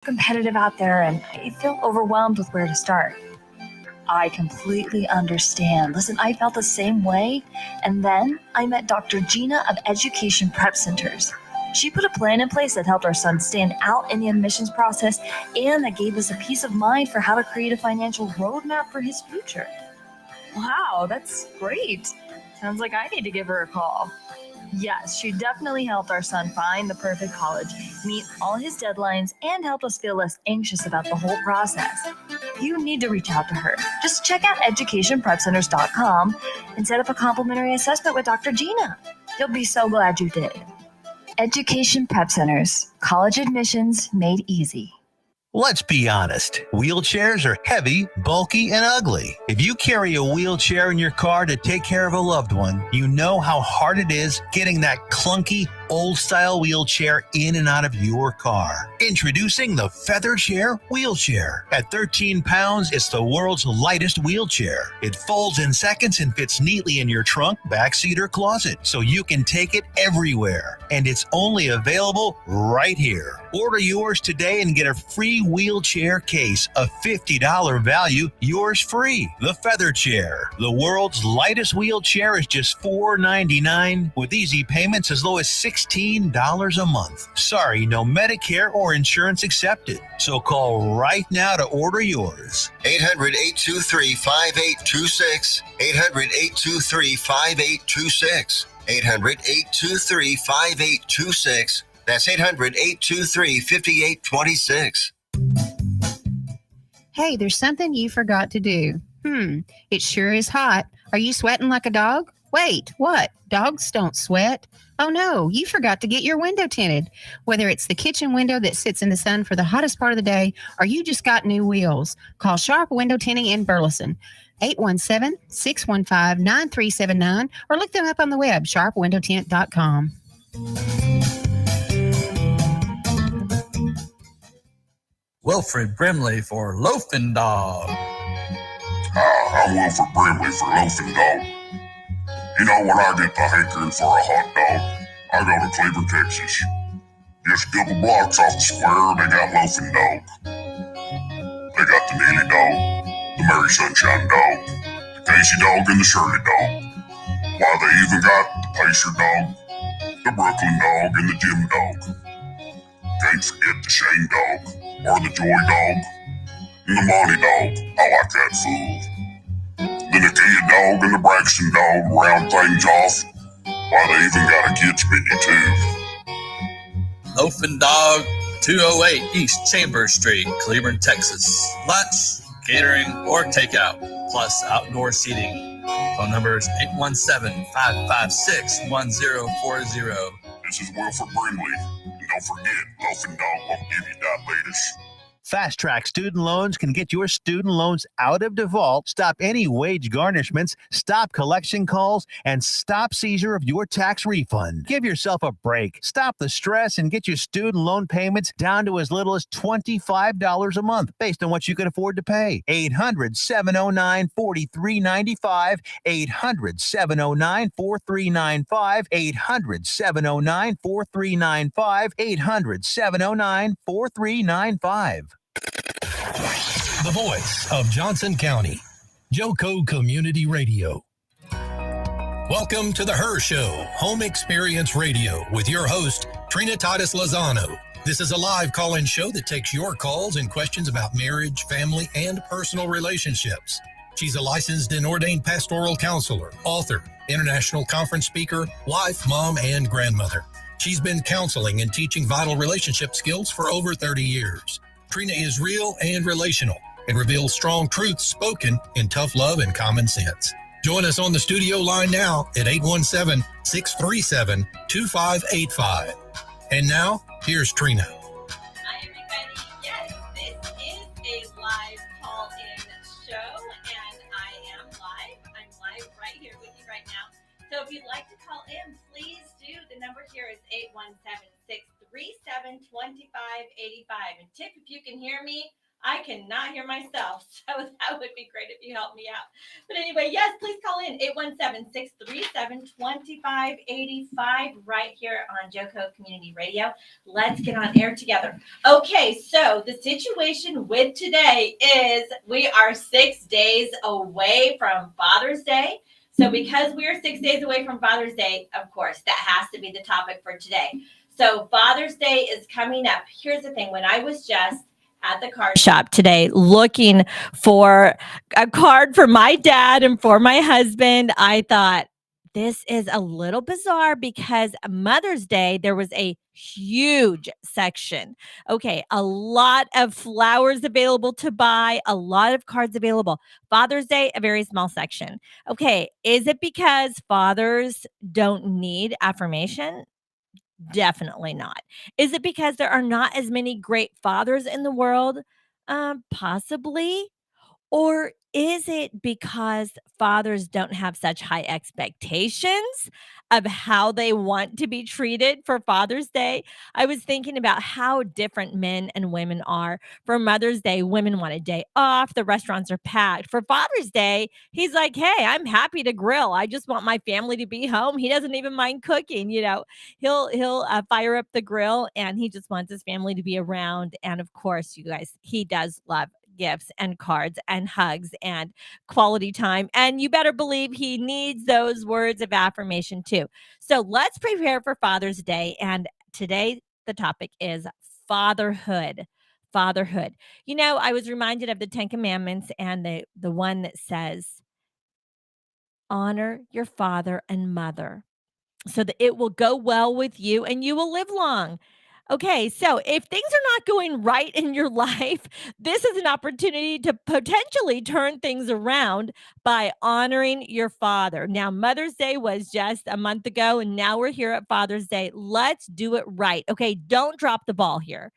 Competitive out there and I feel overwhelmed with where to start. I completely understand. Listen, I felt the same way. And then I met Dr. Gina of Education Prep Centers. She put a plan in place that helped our son stand out in the admissions process and that gave us a peace of mind for how to create a financial roadmap for his future. Wow, that's great. Sounds like I need to give her a call. Yes, she definitely helped our son find the perfect college, meet all his deadlines, and help us feel less anxious about the whole process. You need to reach out to her. Just check out educationprepcenters.com and set up a complimentary assessment with Dr. Gina. You'll be so glad you did. Education Prep Centers, college admissions made easy. Let's be honest. Wheelchairs are heavy, bulky, and ugly. If you carry a wheelchair in your car to take care of a loved one, you know how hard it is getting that clunky, old-style wheelchair in and out of your car. Introducing the Feather Chair Wheelchair. At 13 pounds, it's the world's lightest wheelchair. It folds in seconds and fits neatly in your trunk, backseat, or closet, so you can take it everywhere. And it's only available right here. Order yours today and get a free wheelchair case, a $50 value, yours free. The Feather Chair. The world's lightest wheelchair is just $4.99 with easy payments as low as $16 a month. Sorry, no Medicare or insurance accepted. So call right now to order yours. 800-823-5826. 800-823-5826. 800-823-5826. That's 800-823-5826. Hey, there's something you forgot to do. It sure is hot. Are you sweating like a dog? Wait, what? Dogs don't sweat. Oh no, you forgot to get your window tinted. Whether it's the kitchen window that sits in the sun for the hottest part of the day, or you just got new wheels, call Sharp Window Tinting in Burleson. 817-615-9379, or look them up on the web, sharpwindowtint.com. Wilfred Brimley for Loafing Dog. I'm Wilfred Brimley for Loafing Dog. You know, when I get the hankering for a hot dog, I go to Cleveland, Texas. Just a couple blocks off the square, they got Loafing Dog. They got the Neely Dog, the Mary Sunshine Dog, the Casey Dog, and the Shirley Dog. Why, they even got the Pacer Dog, the Brooklyn Dog, and the Jim Dog. Can't forget the Shane Dog, or the Joy Dog, and the Monty Dog. I like that fool. The Nakia Dog and the Braxton Dog round things off. Why, they even got a kids menu too. Loafing Dog, 208 East Chambers Street, Cleveland, Texas. Lunch, catering, or takeout, plus outdoor seating. Phone number is 817-556-1040. This is Wilfred Brimley. And don't forget, Loafing Dog won't give you diabetes. Fast Track Student Loans can get your student loans out of default, stop any wage garnishments, stop collection calls, and stop seizure of your tax refund. Give yourself a break. Stop the stress and get your student loan payments down to as little as $25 a month based on what you can afford to pay. 800-709-4395. 800-709-4395. 800-709-4395. 800-709-4395. The voice of Johnson County, Joco Community Radio. Welcome to the Her Show, Home Experience Radio, with your host, Trina Titus Lozano. This is a live call-in show that takes your calls and questions about marriage, family, and personal relationships. She's a licensed and ordained pastoral counselor, author, international conference speaker, wife, mom, and grandmother. She's been counseling and teaching vital relationship skills for over 30 years. Trina is real and relational and reveals strong truths spoken in tough love and common sense. Join us on the studio line now at 817-637-2585. And now, here's Trina. Hi, everybody. Yes, this is a live call-in show, and I am live. I'm live right here with you right now. So if you'd like to call in, please do. The number here is 817-637-2585. And Tip, if you can hear me, I cannot hear myself, so that would be great if you help me out. But anyway, yes, please call in 817-637-2585 right here on Joco Community Radio. Let's get on air together. Okay, so the situation with today is we are 6 days away from Father's Day. So because we are 6 days away from Father's Day, of course, that has to be the topic for today. So Father's Day is coming up. Here's the thing. When I was just at the card shop today looking for a card for my dad and for my husband, I thought, this is a little bizarre because Mother's Day, there was a huge section. Okay, a lot of flowers available to buy, a lot of cards available. Father's Day, a very small section. Okay, is it because fathers don't need affirmation? Definitely not. Is it because there are not as many great fathers in the world? Possibly. Or is it because fathers don't have such high expectations of how they want to be treated for Father's Day? I was thinking about how different men and women are. For Mother's Day, women want a day off, the restaurants are packed. For Father's Day, he's like, hey, I'm happy to grill. I just want my family to be home. He doesn't even mind cooking. He'll fire up the grill and he just wants his family to be around. And of course, you guys, he does love gifts and cards and hugs and quality time. And you better believe he needs those words of affirmation too. So let's prepare for Father's Day. And today, the topic is fatherhood. Fatherhood. I was reminded of the 10 Commandments and the one that says, honor your father and mother so that it will go well with you and you will live long. Okay, so if things are not going right in your life, this is an opportunity to potentially turn things around by honoring your father. Now, Mother's Day was just a month ago, and now we're here at Father's Day. Let's do it right. Okay, don't drop the ball here.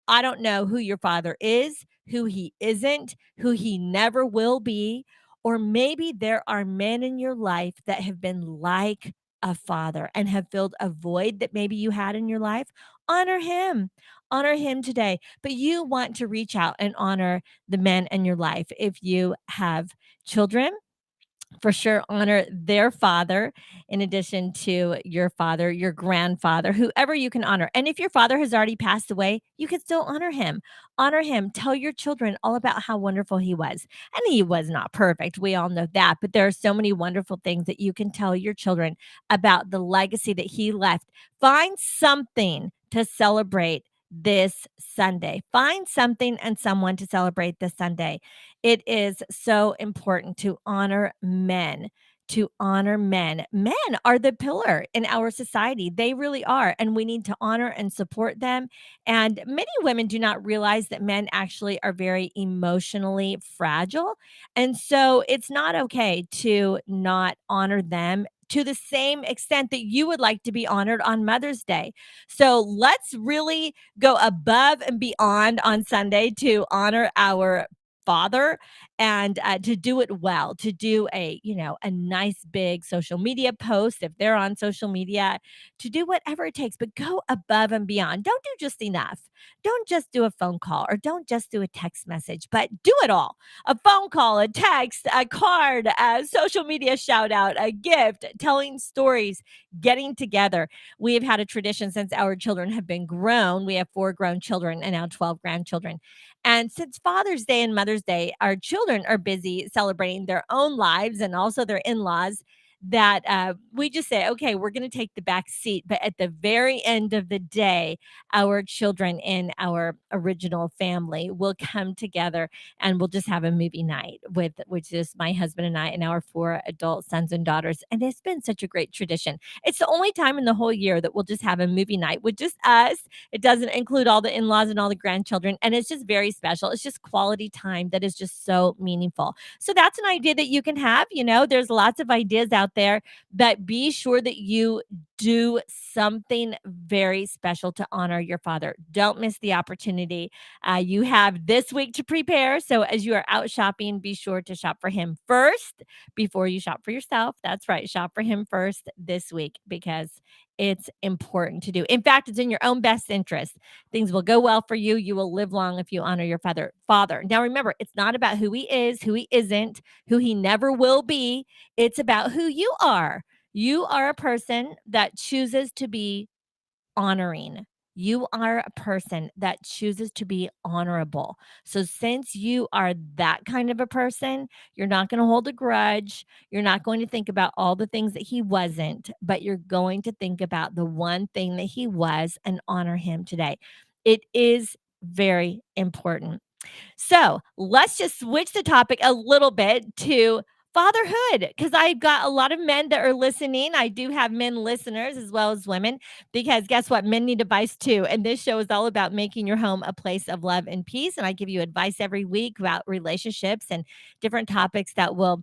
I don't know who your father is, who he isn't, who he never will be, or maybe there are men in your life that have been like a father and have filled a void that maybe you had in your life. Honor him. Honor him today. But you want to reach out and honor the men in your life. If you have children, for sure honor their father in addition to your father, your grandfather, whoever you can honor. And if your father has already passed away, you can still honor him. Honor him. Tell your children all about how wonderful he was. And he was not perfect. We all know that. But there are so many wonderful things that you can tell your children about the legacy that he left. Find something to celebrate this Sunday. Find something and someone to celebrate this Sunday. It is so important to honor men. To honor men. Men are the pillar in our society. They really are. And we need to honor and support them. And many women do not realize that men actually are very emotionally fragile. And so it's not okay to not honor them to the same extent that you would like to be honored on Mother's Day. So let's really go above and beyond on Sunday to honor our father and to do it well, to do a nice big social media post if they're on social media, to do whatever it takes, but go above and beyond. Don't do just enough. Don't just do a phone call or don't just do a text message, but do it all. A phone call, a text, a card, a social media shout out, a gift, telling stories, getting together. We have had a tradition since our children have been grown. We have 4 grown children and now 12 grandchildren. And since Father's Day and Mother's Day, our children are busy celebrating their own lives and also their in-laws, that we just say, okay, we're going to take the back seat. But at the very end of the day, our children in our original family will come together and we'll just have a movie night which is my husband and I and our 4 adult sons and daughters. And it's been such a great tradition. It's the only time in the whole year that we'll just have a movie night with just us. It doesn't include all the in-laws and all the grandchildren. And it's just very special. It's just quality time that is just so meaningful. So that's an idea that you can have. There's lots of ideas out there, but be sure that you do something very special to honor your father. Don't miss the opportunity. You have this week to prepare. So as you are out shopping, be sure to shop for him first before you shop for yourself. That's right. Shop for him first this week because it's important to do. In fact, it's in your own best interest. Things will go well for you. You will live long if you honor your father. Now remember, it's not about who he is, who he isn't, who he never will be. It's about who you are. You are a person that chooses to be honoring. You are a person that chooses to be honorable. So, since you are that kind of a person, you're not going to hold a grudge. You're not going to think about all the things that he wasn't, but you're going to think about the one thing that he was and honor him today. It is very important. So let's just switch the topic a little bit to fatherhood because I've got a lot of men that are listening. I do have men listeners as well as women because guess what? Men need advice too. And this show is all about making your home a place of love and peace. And I give you advice every week about relationships and different topics that will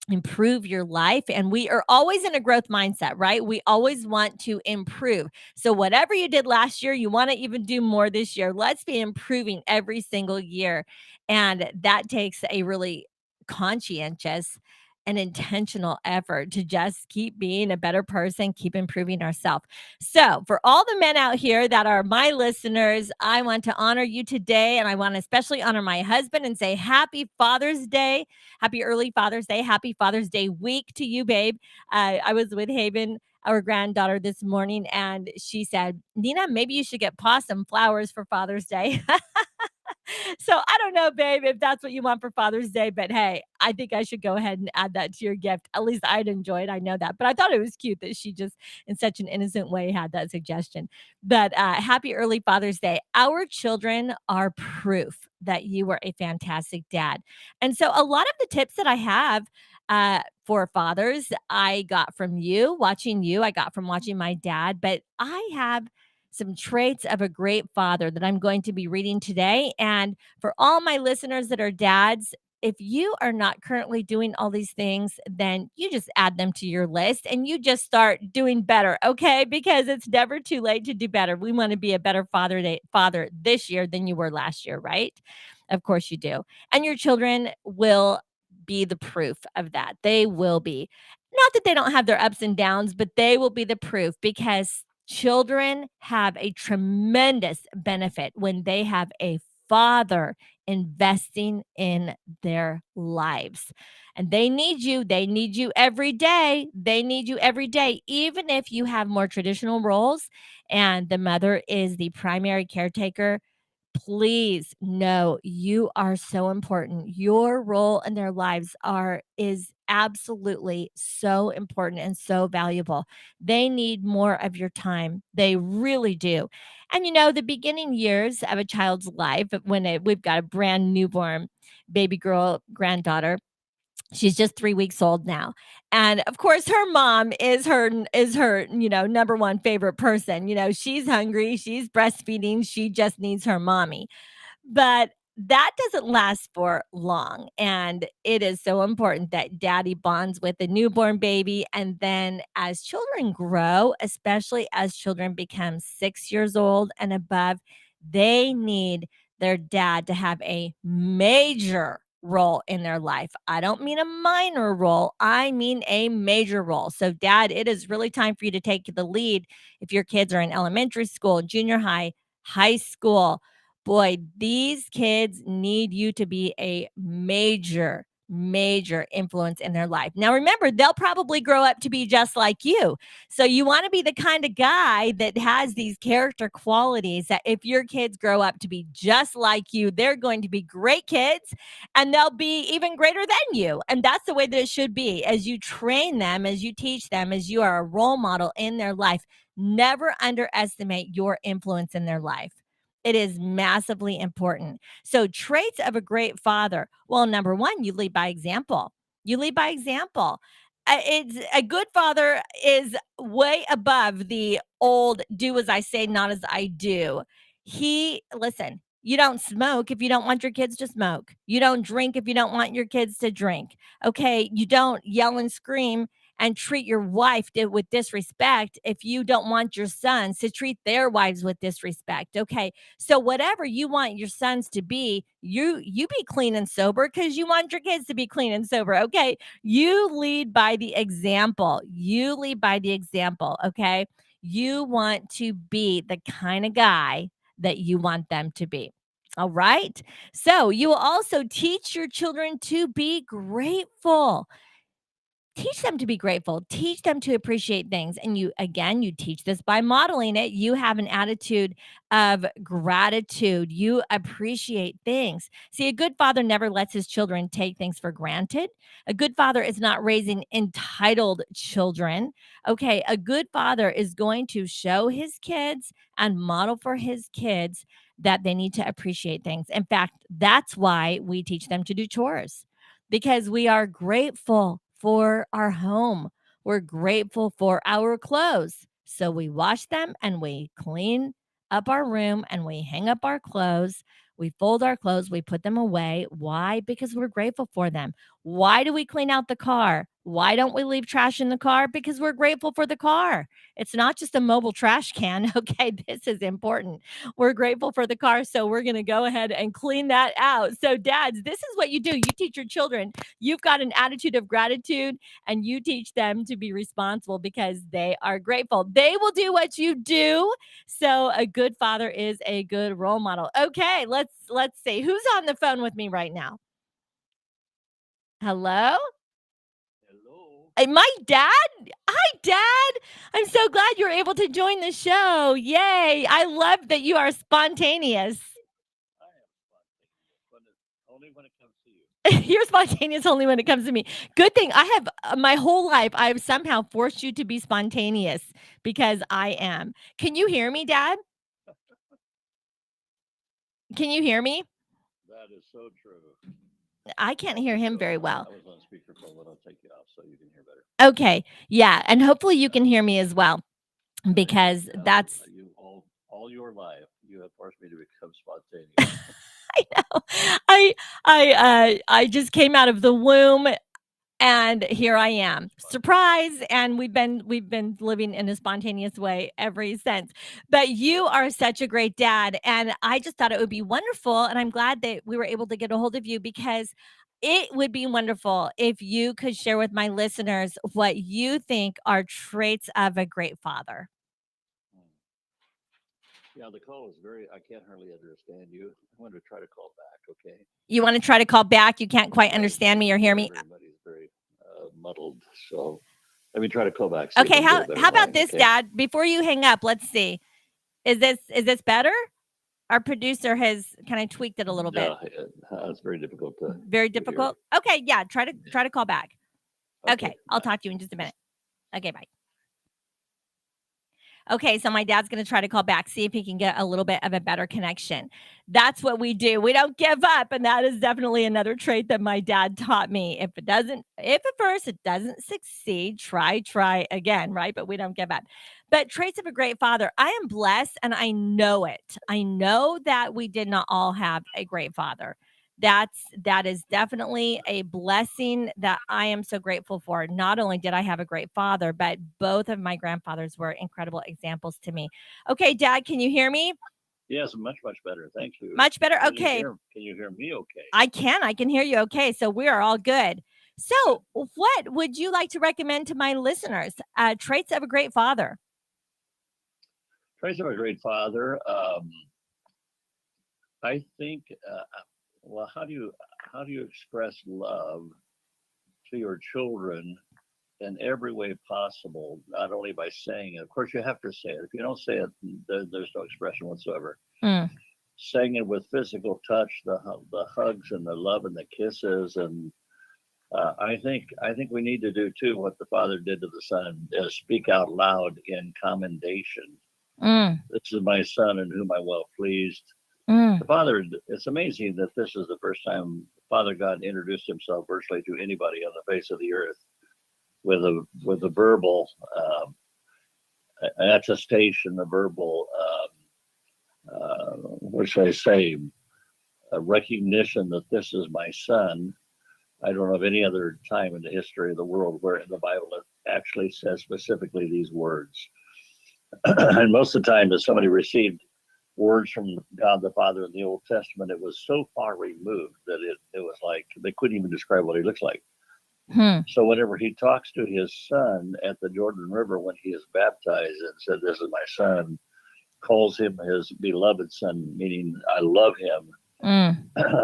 improve your life. And we are always in a growth mindset, right? We always want to improve. So, whatever you did last year, you want to even do more this year. Let's be improving every single year. And that takes a really conscientious and intentional effort to just keep being a better person, keep improving ourselves. So, for all the men out here that are my listeners, I want to honor you today. And I want to especially honor my husband and say happy Father's Day. Happy early Father's Day. Happy Father's Day week to you, babe. I was with Haven, our granddaughter, this morning, and she said, Nina, maybe you should get Pa some flowers for Father's Day. So I don't know, babe, if that's what you want for Father's Day, but hey, I think I should go ahead and add that to your gift. At least I'd enjoy it. I know that. But I thought it was cute that she just, in such an innocent way, had that suggestion. But happy early Father's Day. Our children are proof that you were a fantastic dad. And so a lot of the tips that I have for fathers, I got from you, watching you, I got from watching my dad, but I have some traits of a great father that I'm going to be reading today. And for all my listeners that are dads, if you are not currently doing all these things, then you just add them to your list and you just start doing better, okay? Because it's never too late to do better. We want to be a better father this year than you were last year, right? Of course you do. And your children will be the proof of that. They will be. Not that they don't have their ups and downs, but they will be the proof because children have a tremendous benefit when they have a father investing in their lives. And they need you. They need you every day. They need you every day, even if you have more traditional roles and the mother is the primary caretaker. Please know you are so important. Your role in their lives is absolutely so important and so valuable. They need more of your time. They really do. And the beginning years of a child's life when we've got a brand newborn baby girl granddaughter. She's just 3 weeks old now. And of course, her mom is her number one favorite person. She's hungry, she's breastfeeding, she just needs her mommy. But that doesn't last for long. And it is so important that daddy bonds with the newborn baby. And then as children grow, especially as children become 6 years old and above, they need their dad to have a major role in their life. I don't mean a minor role, I mean a major role. So, dad, it is really time for you to take the lead if your kids are in elementary school, junior high, high school. Boy, these kids need you to be a major influence in their life. Now, remember, they'll probably grow up to be just like you. So you want to be the kind of guy that has these character qualities that if your kids grow up to be just like you, they're going to be great kids and they'll be even greater than you. And that's the way that it should be. As you train them, as you teach them, as you are a role model in their life, never underestimate your influence in their life. It is massively important. So, traits of a great father. Well, number one, you lead by example. You lead by example. It's a good father is way above the old do as I say, not as I do. Listen, you don't smoke if you don't want your kids to smoke. You don't drink if you don't want your kids to drink. Okay. You don't yell and scream and treat your wife with disrespect if you don't want your sons to treat their wives with disrespect. Okay. So whatever you want your sons to be, you be clean and sober because you want your kids to be clean and sober. Okay. You lead by the example. You lead by the example. Okay. You want to be the kind of guy that you want them to be. All right. So you will also teach your children to be grateful. Teach them to be grateful. Teach them to appreciate things. And you teach this by modeling it. You have an attitude of gratitude. You appreciate things. See, a good father never lets his children take things for granted. A good father is not raising entitled children. Okay. A good father is going to show his kids and model for his kids that they need to appreciate things. In fact, that's why we teach them to do chores, because we are grateful for our home. We're grateful for our clothes. So we wash them and we clean up our room and we hang up our clothes. We fold our clothes, we put them away. Why? Because we're grateful for them. Why do we clean out the car? Why don't we leave trash in the car? Because we're grateful for the car. It's not just a mobile trash can. Okay, this is important. We're grateful for the car, so we're going to go ahead and clean that out. So dads, this is what you do. You teach your children. You've got an attitude of gratitude, and you teach them to be responsible because they are grateful. They will do what you do. So a good father is a good role model. Okay, let's see. Who's on the phone with me right now? Hello? My dad? Hi, Dad. I'm so glad you're able to join the show. Yay. I love that you are spontaneous. Only when it comes to you. You're spontaneous only when it comes to me. Good thing I have my whole life, I've somehow forced you to be spontaneous because I am. Can you hear me, Dad? Can you hear me? That is so true. I can't hear him very well. I was on speakerphone, but I'll take you off so you can hear better. Okay. Yeah. And hopefully you can hear me as well, because that's You all your life, you have forced me to become spontaneous. I know. I just came out of the womb and here I am. Surprise. And we've been living in a spontaneous way ever since. But you are such a great dad. And I just thought it would be wonderful. And I'm glad that we were able to get a hold of you, because it would be wonderful if you could share with my listeners what you think are traits of a great father. Yeah, the call is I can't hardly understand you. I'm going to try to call back, okay? You want to try to call back? You can't quite understand me or hear me? Everybody's very muddled, so let me try to call back. Okay, how about this, okay? Dad? Before you hang up, let's see. Is this better? Our producer has kind of tweaked it a little bit. It's very difficult to. Very difficult? Okay, yeah, try to call back. Okay, I'll talk to you in just a minute. Okay, bye. Okay, so my dad's going to try to call back, see if he can get a little bit of a better connection. That's what we do. We don't give up, and that is definitely another trait that my dad taught me. If at first it doesn't succeed, try again, right? But we don't give up. But traits of a great father. I am blessed, and I know it. I know that we did not all have a great father. That is definitely a blessing that I am so grateful for. Not only did I have a great father, but both of my grandfathers were incredible examples to me. Okay, Dad, can you hear me? Yes, much better. Thank you. Much better. Okay. Can you hear me okay? I can hear you okay. So we are all good. So what would you like to recommend to my listeners? Traits of a great father. Traits of a great father. I think, well, how do you express love to your children in every way possible? Not only by saying it. Of course, you have to say it. If you don't say it, there's no expression whatsoever. Saying it with physical touch, the hugs and the love and the kisses, and I think we need to do too what the father did to the son: is speak out loud in commendation. This is my son in whom I'm well pleased. The father, it's amazing that this is the first time Father God introduced himself virtually to anybody on the face of the earth with a verbal attestation, a verbal, what should I say, a recognition that this is my son. I don't know of any other time in the history of the world where in the Bible actually says specifically these words. And most of the time, if somebody received words from God the Father in the Old Testament, it was so far removed that it was like they couldn't even describe what he looks like. So whenever he talks to his son at the Jordan River when he is baptized and said, "This is my son," calls him his beloved son, meaning I love him.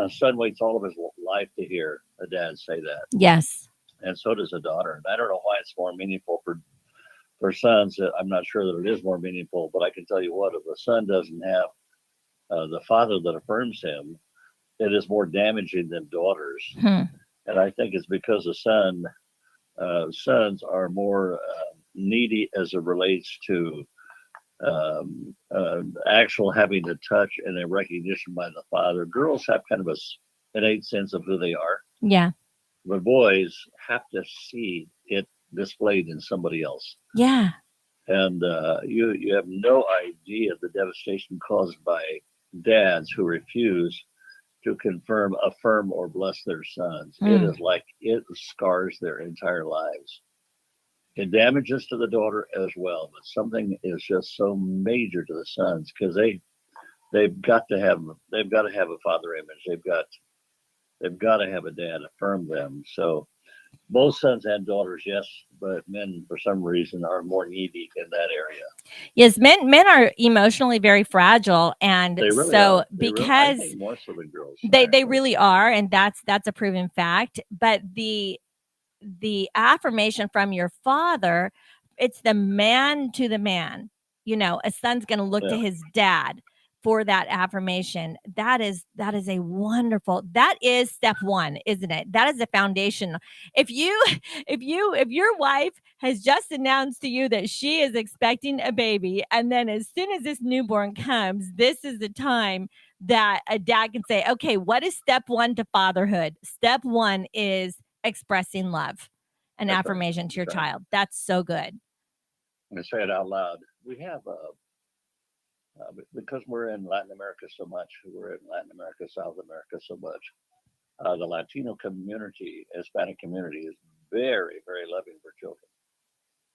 Son waits all of his life to hear a dad say that. Yes. And so does a daughter. And I don't know why it's more meaningful for sons. I'm not sure that it is more meaningful, but I can tell you what, if a son doesn't have the father that affirms him, it is more damaging than daughters. And I think it's because sons are more needy as it relates to actual having a touch and a recognition by the father. Girls have kind of an innate sense of who they are. Yeah. But boys have to see it displayed in somebody else. Yeah. And you have no idea the devastation caused by dads who refuse to confirm, affirm, or bless their sons. It is like it scars their entire lives. It damages to the daughter as well, but something is just so major to the sons because they've got to have a father image. They've got to have a dad affirm them. So both sons and daughters, yes, but men for some reason are more needy in that area. Yes, men are emotionally very fragile, and They really so are. because I think more so than girls. they really are, and that's a proven fact. But the affirmation from your father, it's the man to the man. A son's going to look to his dad for that affirmation. That is a wonderful, that is step one, isn't it? That is the foundation. If your wife has just announced to you that she is expecting a baby, and then as soon as this newborn comes, this is the time that a dad can say, okay, what is step one to fatherhood? Step one is expressing love and affirmation to your child. That's so good. I say it out loud. We have because we're in Latin America so much, South America so much, the Latino community, Hispanic community is very, very loving for children.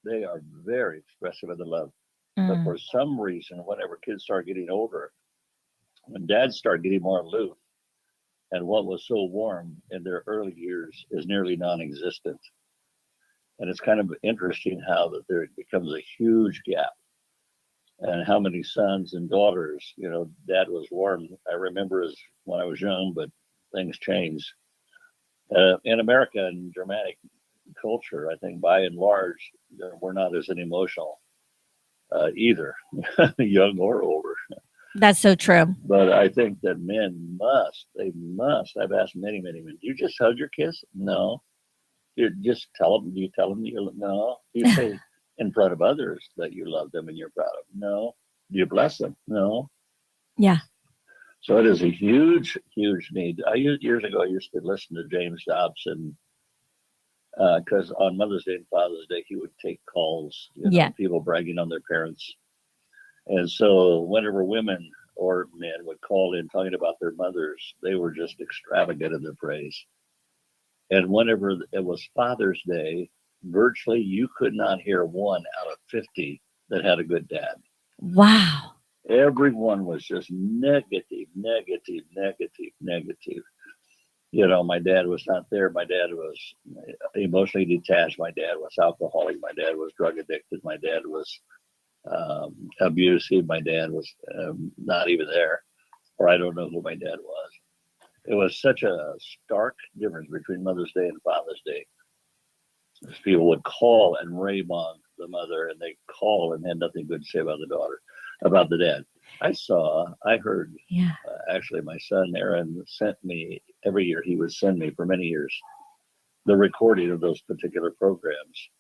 They are very expressive of the love. But for some reason, whenever kids start getting older, when dads start getting more aloof, and what was so warm in their early years is nearly non-existent. And it's kind of interesting how that there becomes a huge gap. And how many sons and daughters, dad was warm. I remember as when I was young, but things changed. In America and Germanic culture, I think by and large, we're not as emotional either, young or older. That's so true. But I think that men must. I've asked many, many men, do you just hug your kids? No. You just tell them, do you tell them no? Do you say in front of others that you love them and you're proud of them? No. Do you bless them? No. Yeah. So it is a huge, huge need. Years ago, I used to listen to James Dobson because on Mother's Day and Father's Day, he would take calls, people bragging on their parents. And so whenever women or men would call in talking about their mothers, they were just extravagant in their praise. And whenever it was Father's Day, virtually you could not hear 1 out of 50 that had a good dad. Wow. Everyone was just negative. My dad was not there. My dad was emotionally detached. My dad was alcoholic. My dad was drug addicted. My dad was abusive. My dad was not even there, or I don't know who my dad was. It was such a stark difference between Mother's Day and Father's Day. People would call and rave on the mother, and they call and had nothing good to say about the daughter, about the dad. I heard, actually my son Aaron sent me, every year he would send me for many years, the recording of those particular programs.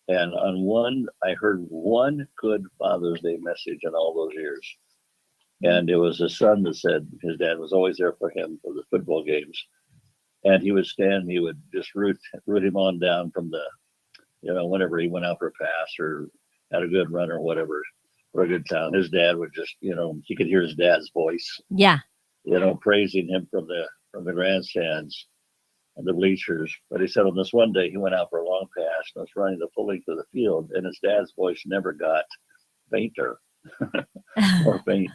And on one, I heard one good Father's Day message in all those years. And it was a son that said his dad was always there for him for the football games. And he would just root him on down from the, whenever he went out for a pass or had a good run or whatever, for a good time. His dad would just, he could hear his dad's voice. Yeah. Praising him from the grandstands and the bleachers. But he said on this one day, he went out for a long pass fast. I was running the full length of the field, and his dad's voice never got fainter or faint.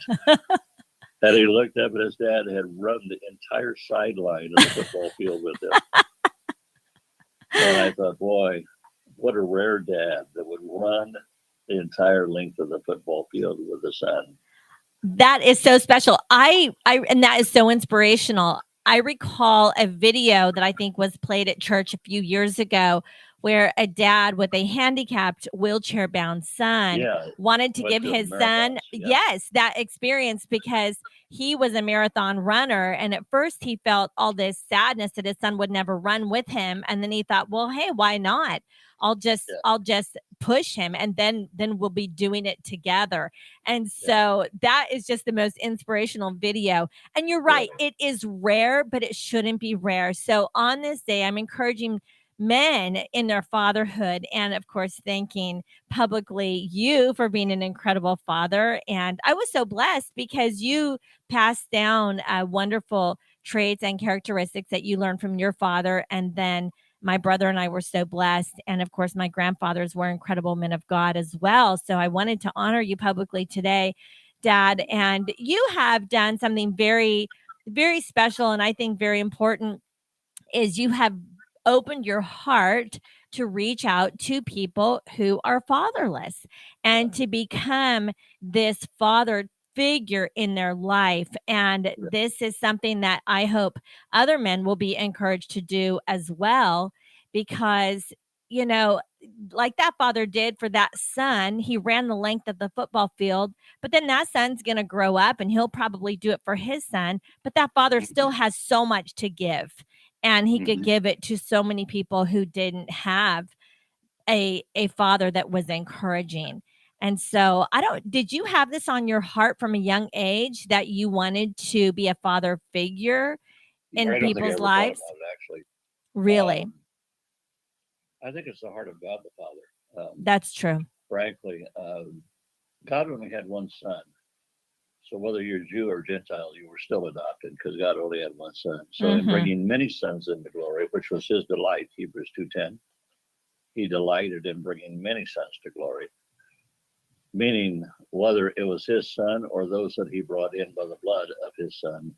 And he looked up, and his dad had run the entire sideline of the football field with him. And I thought, boy, what a rare dad that would run the entire length of the football field with his son. That is so special. And that is so inspirational. I recall a video that I think was played at church a few years ago where a dad with a handicapped wheelchair bound son wanted to give his son, that experience because he was a marathon runner. And at first he felt all this sadness that his son would never run with him. And then he thought, well, hey, why not? I'll just push him and then we'll be doing it together. And so that is just the most inspirational video. And you're right, it is rare, but it shouldn't be rare. So on this day, I'm encouraging men in their fatherhood, and of course thanking publicly you for being an incredible father. And I was so blessed because you passed down wonderful traits and characteristics that you learned from your father. And then my brother and I were so blessed, and of course my grandfathers were incredible men of God as well. So I wanted to honor you publicly today, Dad. And you have done something very, very special, and I think very important, is you have opened your heart to reach out to people who are fatherless and to become this father figure in their life. And this is something that I hope other men will be encouraged to do as well, because, you know, like that father did for that son, he ran the length of the football field, but then that son's going to grow up and he'll probably do it for his son. But that father still has so much to give. And he could give it to so many people who didn't have a father that was encouraging. And so did you have this on your heart from a young age that you wanted to be a father figure in people's lives? Actually. Really? I think it's the heart of God the Father. That's true. Frankly, God only had one son. So whether you're Jew or Gentile, you were still adopted because God only had one son. So in bringing many sons into glory, which was his delight, Hebrews 2:10, he delighted in bringing many sons to glory. Meaning whether it was his son or those that he brought in by the blood of his son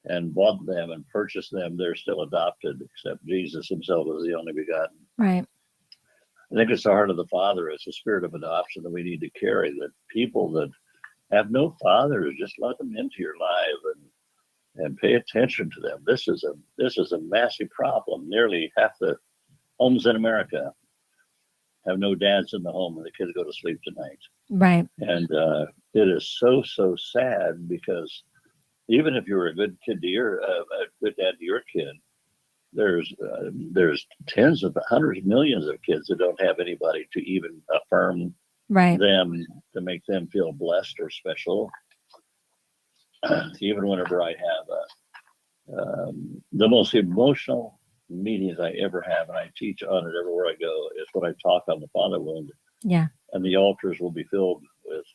and bought them and purchased them, they're still adopted, except Jesus himself is the only begotten. Right. I think it's the heart of the Father. It's the spirit of adoption that we need to carry, that people that have no fathers, just let them into your life and pay attention to them. This is a massive problem. Nearly half the homes in America have no dads in the home when the kids go to sleep tonight. Right. And it is so sad, because even if you're a good kid to a good dad to your kid, there's tens of hundreds of millions of kids that don't have anybody to even affirm them, to make them feel blessed or special. Even whenever I have the most emotional meetings I ever have, and I teach on it everywhere I go, is when I talk on the father wound. Yeah. And the altars will be filled with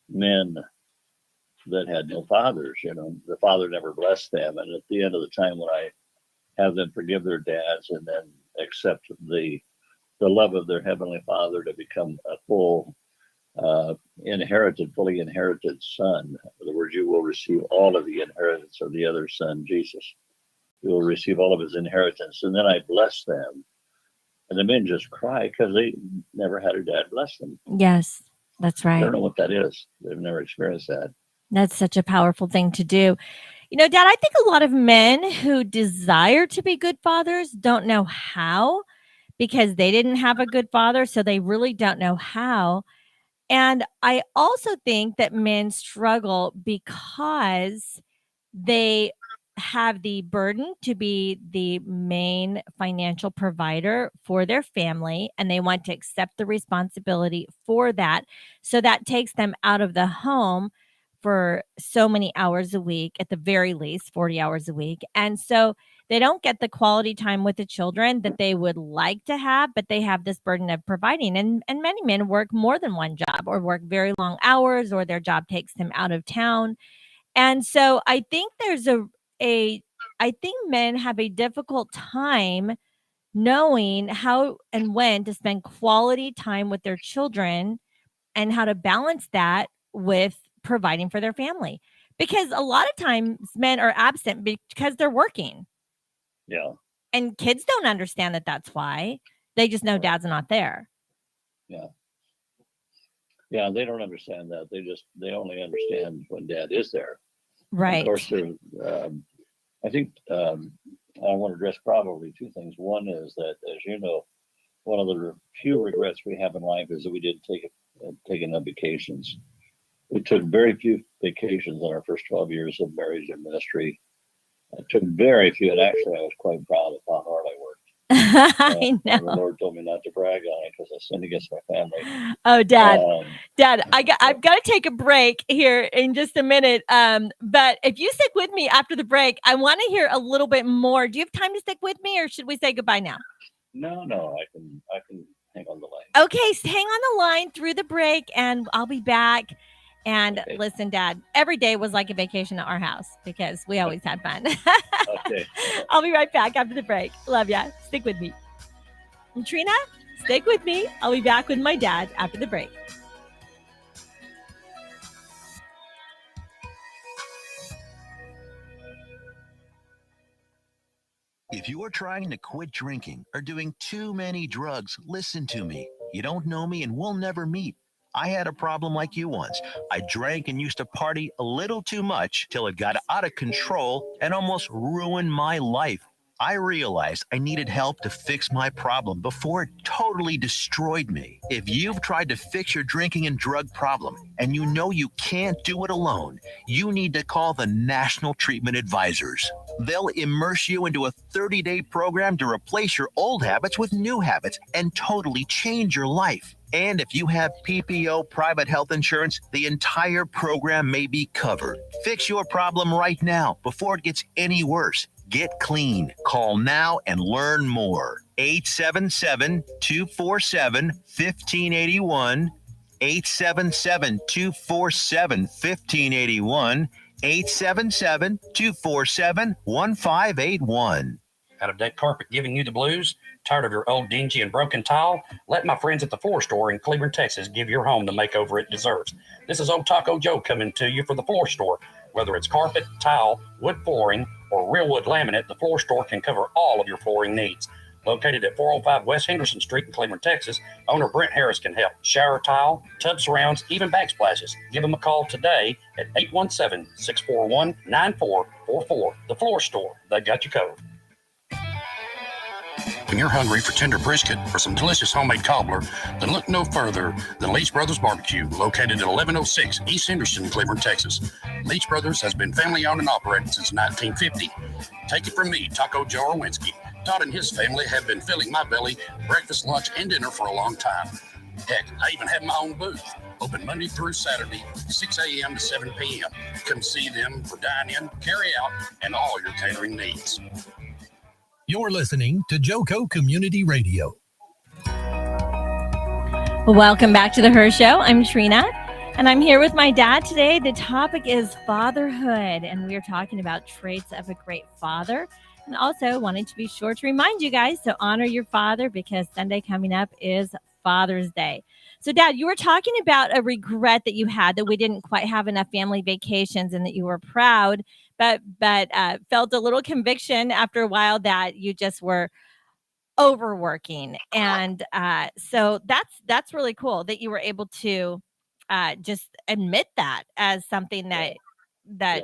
men that had no fathers. You know, the father never blessed them. And at the end of the time, when I have them forgive their dads and then accept the love of their heavenly Father to become a fully inherited son. In other words, you will receive all of the inheritance of the other son, Jesus. You will receive all of his inheritance. And then I bless them. And the men just cry because they never had a dad bless them. Yes, that's right. I don't know what that is. They've never experienced that. That's such a powerful thing to do. You know, Dad, I think a lot of men who desire to be good fathers don't know how, because they didn't have a good father, so they really don't know how. And I also think that men struggle because they have the burden to be the main financial provider for their family, and they want to accept the responsibility for that. So that takes them out of the home for so many hours a week, at the very least 40 hours a week. And so they don't get the quality time with the children that they would like to have, but they have this burden of providing. And many men work more than one job, or work very long hours, or their job takes them out of town. And so I think I think men have a difficult time knowing how and when to spend quality time with their children and how to balance that with providing for their family. Because a lot of times men are absent because they're working. Yeah. And kids don't understand that that's why. They just know dad's not there. Yeah. Yeah, they don't understand that. They only understand when dad is there. Right. And of course, I think I want to address probably two things. One is that, as you know, one of the few regrets we have in life is that we didn't take enough vacations. We took very few vacations in our first 12 years of marriage and ministry. I took very few, and actually, I was quite proud of how hard I worked. I know. And the Lord told me not to brag on it because I sinned against my family. Oh, Dad, I've got to take a break here in just a minute. But if you stick with me after the break, I want to hear a little bit more. Do you have time to stick with me, or should we say goodbye now? No, I can hang on the line. Okay, so hang on the line through the break, and I'll be back. And listen, Dad, every day was like a vacation at our house because we always had fun. Okay. I'll be right back after the break. Love ya. Stick with me. And Trina, stick with me. I'll be back with my dad after the break. If you are trying to quit drinking or doing too many drugs, listen to me. You don't know me and we'll never meet. I had a problem like you once. I drank and used to party a little too much till it got out of control and almost ruined my life. I realized I needed help to fix my problem before it totally destroyed me. If you've tried to fix your drinking and drug problem and you know you can't do it alone, you need to call the National Treatment Advisors. They'll immerse you into a 30-day program to replace your old habits with new habits and totally change your life. And if you have PPO private health insurance, the entire program may be covered. Fix your problem right now before it gets any worse. Get clean. Call now and learn more. 877-247-1581. 877-247-1581. 877-247-1581. Out of deck carpet giving you the blues? Tired of your old dingy and broken tile? Let my friends at the Floor Store in Cleburne, Texas give your home the makeover it deserves. This is Old Taco Joe coming to you for the Floor Store. Whether it's carpet, tile, wood flooring, or real wood laminate, the Floor Store can cover all of your flooring needs. Located at 405 West Henderson Street in Cleburne, Texas, owner Brent Harris can help. Shower tile, tub surrounds, even backsplashes. Give them a call today at 817-641-9444. The Floor Store, they got you covered. When you're hungry for tender brisket or some delicious homemade cobbler, then look no further than Leach Brothers Barbecue, located at 1106 East Henderson, Cleburne, Texas. Leach Brothers has been family-owned and operated since 1950. Take it from me, Taco Joe Orwinski. Todd and his family have been filling my belly breakfast, lunch, and dinner for a long time. Heck, I even have my own booth, open Monday through Saturday, 6 a.m. to 7 p.m. Come see them for dine-in, carry-out, and all your catering needs. You're listening to Joco Community Radio. Welcome back to the Her Show. I'm Trina, and I'm here with my dad today. The topic is fatherhood, and we are talking about traits of a great father. And also wanting to be sure to remind you guys to honor your father because Sunday coming up is Father's Day. So, Dad, you were talking about a regret that you had that we didn't quite have enough family vacations and that you were proud, but felt a little conviction after a while that you just were overworking. And so that's really cool that you were able to just admit that as something that I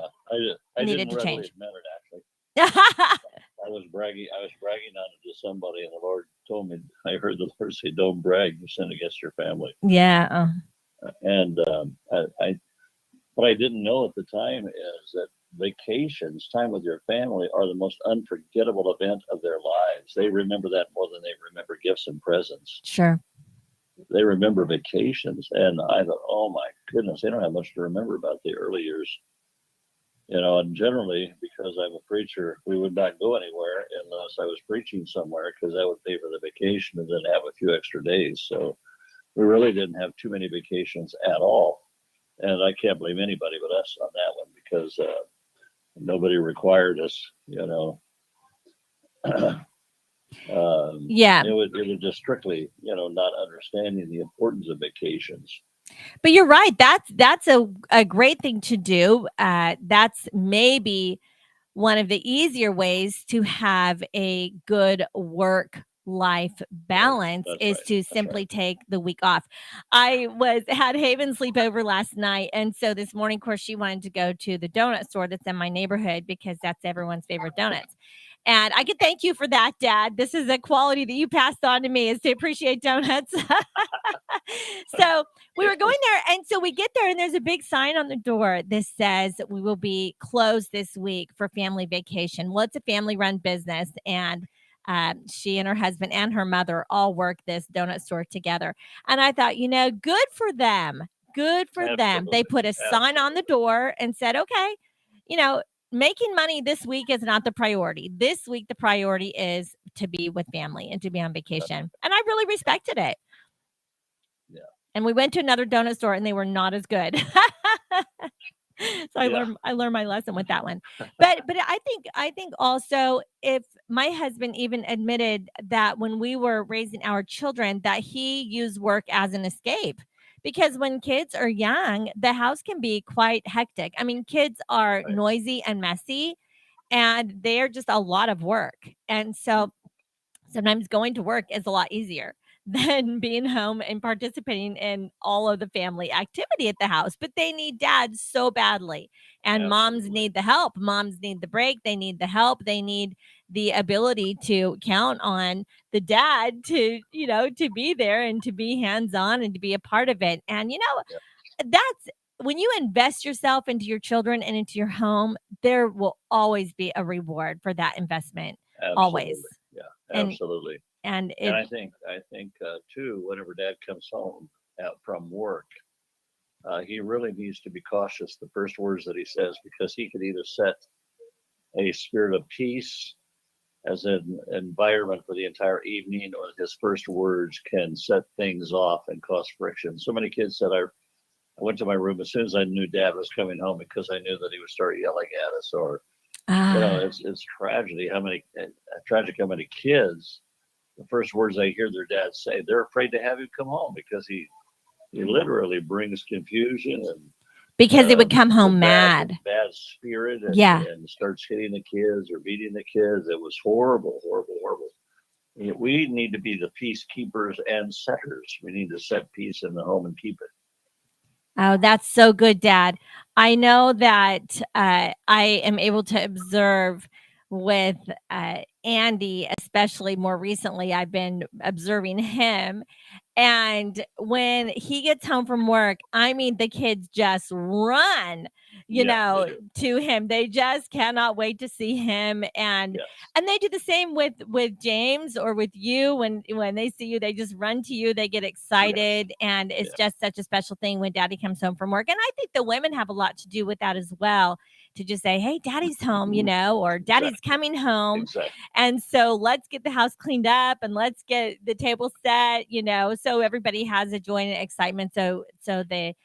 needed didn't to change. admit it, actually. I was bragging on it to somebody, and the Lord told me, I heard the Lord say, don't brag, you sin against your family. Yeah. And what I didn't know at the time is that vacations, time with your family, are the most unforgettable event of their lives. They remember that more than they remember gifts and presents. Sure. They remember vacations. And I thought, oh my goodness, they don't have much to remember about the early years. You know, and generally, because I'm a preacher, we would not go anywhere unless I was preaching somewhere, because that would pay for the vacation and then have a few extra days. So we really didn't have too many vacations at all. And I can't blame anybody but us on that one, because nobody required us, you know. Yeah. It was just strictly, not understanding the importance of vacations. But you're right. That's a great thing to do. That's maybe one of the easier ways to have a good work life balance is to simply take the week off. I had Haven sleep over last night, and so this morning, of course, she wanted to go to the donut store that's in my neighborhood because that's everyone's favorite donuts. And I can thank you for that, Dad. This is a quality that you passed on to me, is to appreciate donuts. So we were going there, and so we get there, and there's a big sign on the door that says we will be closed this week for family vacation. Well, it's a family-run business, and she and her husband and her mother all work this donut store together. And I thought, good for them. Good for them. They put a sign on the door and said, okay, making money this week is not the priority. This week, the priority is to be with family and to be on vacation. And I really respected it. Yeah. And we went to another donut store and they were not as good. So I learned my lesson with that one. But I think also, if my husband even admitted that when we were raising our children that he used work as an escape, because when kids are young, the house can be quite hectic. I mean, kids are noisy and messy, and they're just a lot of work. And so sometimes going to work is a lot easier than being home and participating in all of the family activity at the house. But they need dads so badly. And moms need the help. Moms need the break. They need the help. They need the ability to count on the dad to, to be there and to be hands-on and to be a part of it. And, that's when you invest yourself into your children and into your home, there will always be a reward for that investment. Absolutely. Always. Yeah, absolutely. And I think too, whenever Dad comes home from work, he really needs to be cautious the first words that he says, because he could either set a spirit of peace as an environment for the entire evening, or his first words can set things off and cause friction. So many kids said, I went to my room as soon as I knew Dad was coming home, because I knew that he would start yelling at us, or it's tragedy tragic how many kids, the first words they hear their dad say, they're afraid to have him come home, because he literally brings confusion and because he would come home mad, bad spirit, and starts hitting the kids or beating the kids. It was horrible, horrible, horrible. We need to be the peacekeepers and setters. We need to set peace in the home and keep it. Oh, that's so good, Dad. I know that I am able to observe with Andy, especially more recently. I've been observing him. And when he gets home from work, I mean, the kids just run, to him. They just cannot wait to see him. And they do the same with James or with you. When they see you, they just run to you. They get excited. And it's just such a special thing when Daddy comes home from work. And I think the women have a lot to do with that as well, to just say, hey, Daddy's home, or Daddy's coming home. Exactly. And so let's get the house cleaned up and let's get the table set, so everybody has a joy and excitement. So the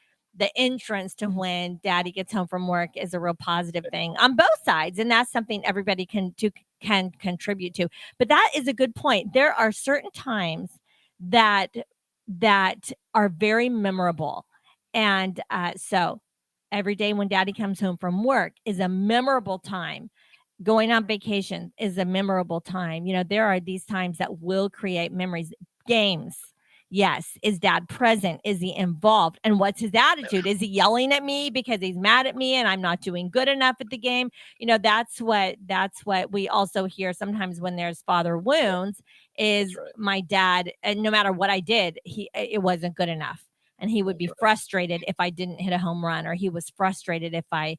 entrance to when Daddy gets home from work is a real positive thing on both sides. And that's something everybody can contribute to. But that is a good point. There are certain times that are very memorable. And so every day when Daddy comes home from work is a memorable time. Going on vacation is a memorable time. There are these times that will create memories. Games. Yes. Is Dad present? Is he involved? And what's his attitude? Is he yelling at me because he's mad at me and I'm not doing good enough at the game? That's what we also hear sometimes when there's father wounds is my dad, and no matter what I did, it wasn't good enough. And he would be frustrated if I didn't hit a home run, or he was frustrated if I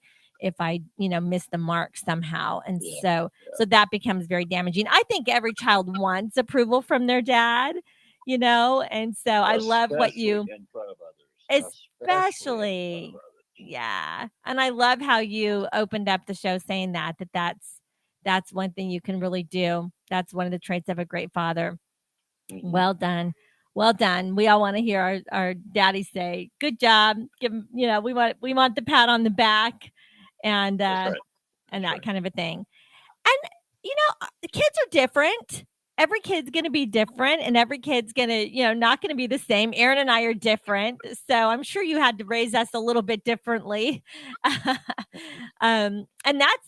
missed the mark somehow. And so that becomes very damaging. I think every child wants approval from their dad, and so I love what you, in front of others. especially, yeah. And I love how you opened up the show saying that's one thing you can really do. That's one of the traits of a great father. Mm-hmm. Well done. Well done. We all want to hear our daddy say, good job. Give him, we want the pat on the back and and that kind of a thing. And, the kids are different. every kid's going to be different, and every kid's going to, not going to be the same. Aaron and I are different. So I'm sure you had to raise us a little bit differently. And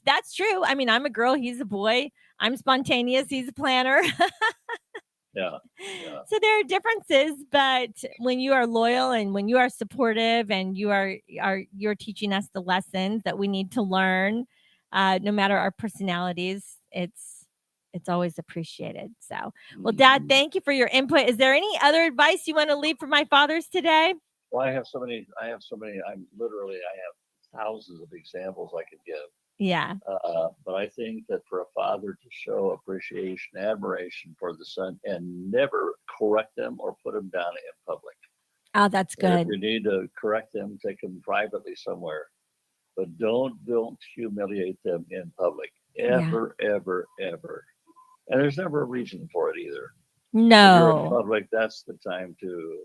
that's true. I mean, I'm a girl, he's a boy. I'm spontaneous, he's a planner. Yeah. So there are differences, but when you are loyal and when you are supportive and you're teaching us the lessons that we need to learn, no matter our personalities, it's always appreciated. So, well, Dad, thank you for your input. Is there any other advice you want to leave for my fathers today? Well, I have so many. I have thousands of examples I could give. Yeah. But I think that for a father to show appreciation, admiration for the son, and never correct them or put them down in public. Oh, that's good. If you need to correct them, take them privately somewhere, but don't humiliate them in public ever. And there's never a reason for it either. No. If you're in public, that's the time to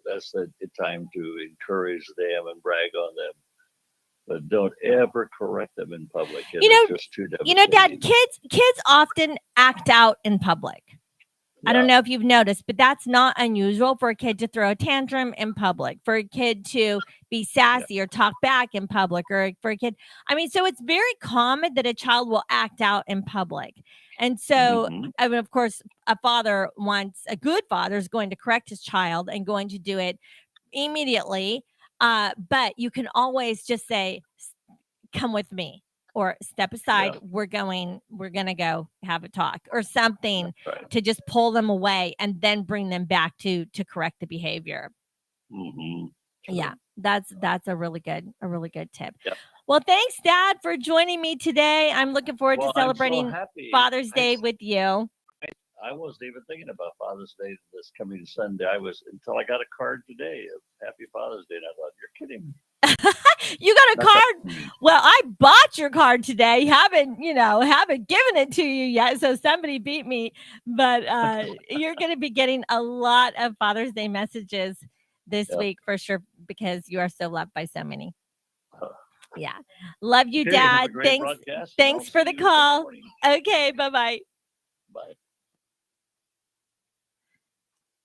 encourage them and brag on them. But don't ever correct them in public. It's just too devastating. Dad, kids often act out in public. I don't know if you've noticed, but that's not unusual for a kid to throw a tantrum in public, for a kid to be sassy or talk back in public, or for a kid. I mean, so it's very common that a child will act out in public. And so, I mean, of course, a good father is going to correct his child and going to do it immediately. But you can always just say, come with me, or step aside. We're going to go have a talk or something to just pull them away and then bring them back to correct the behavior. Yeah, that's a really good tip. Yep. Well, thanks, Dad, for joining me today. I'm looking forward to celebrating I'm so happy. Father's Day with you. I wasn't even thinking about Father's Day this coming Sunday. Until I got a card today of Happy Father's Day, and I thought, you're kidding me. You got a card? Well, I bought your card today. Haven't given it to you yet, so somebody beat me. But you're going to be getting a lot of Father's Day messages this week for sure, because you are so loved by so many. Yeah, love you, Dad. Thanks for the call. Okay, bye-bye. Bye.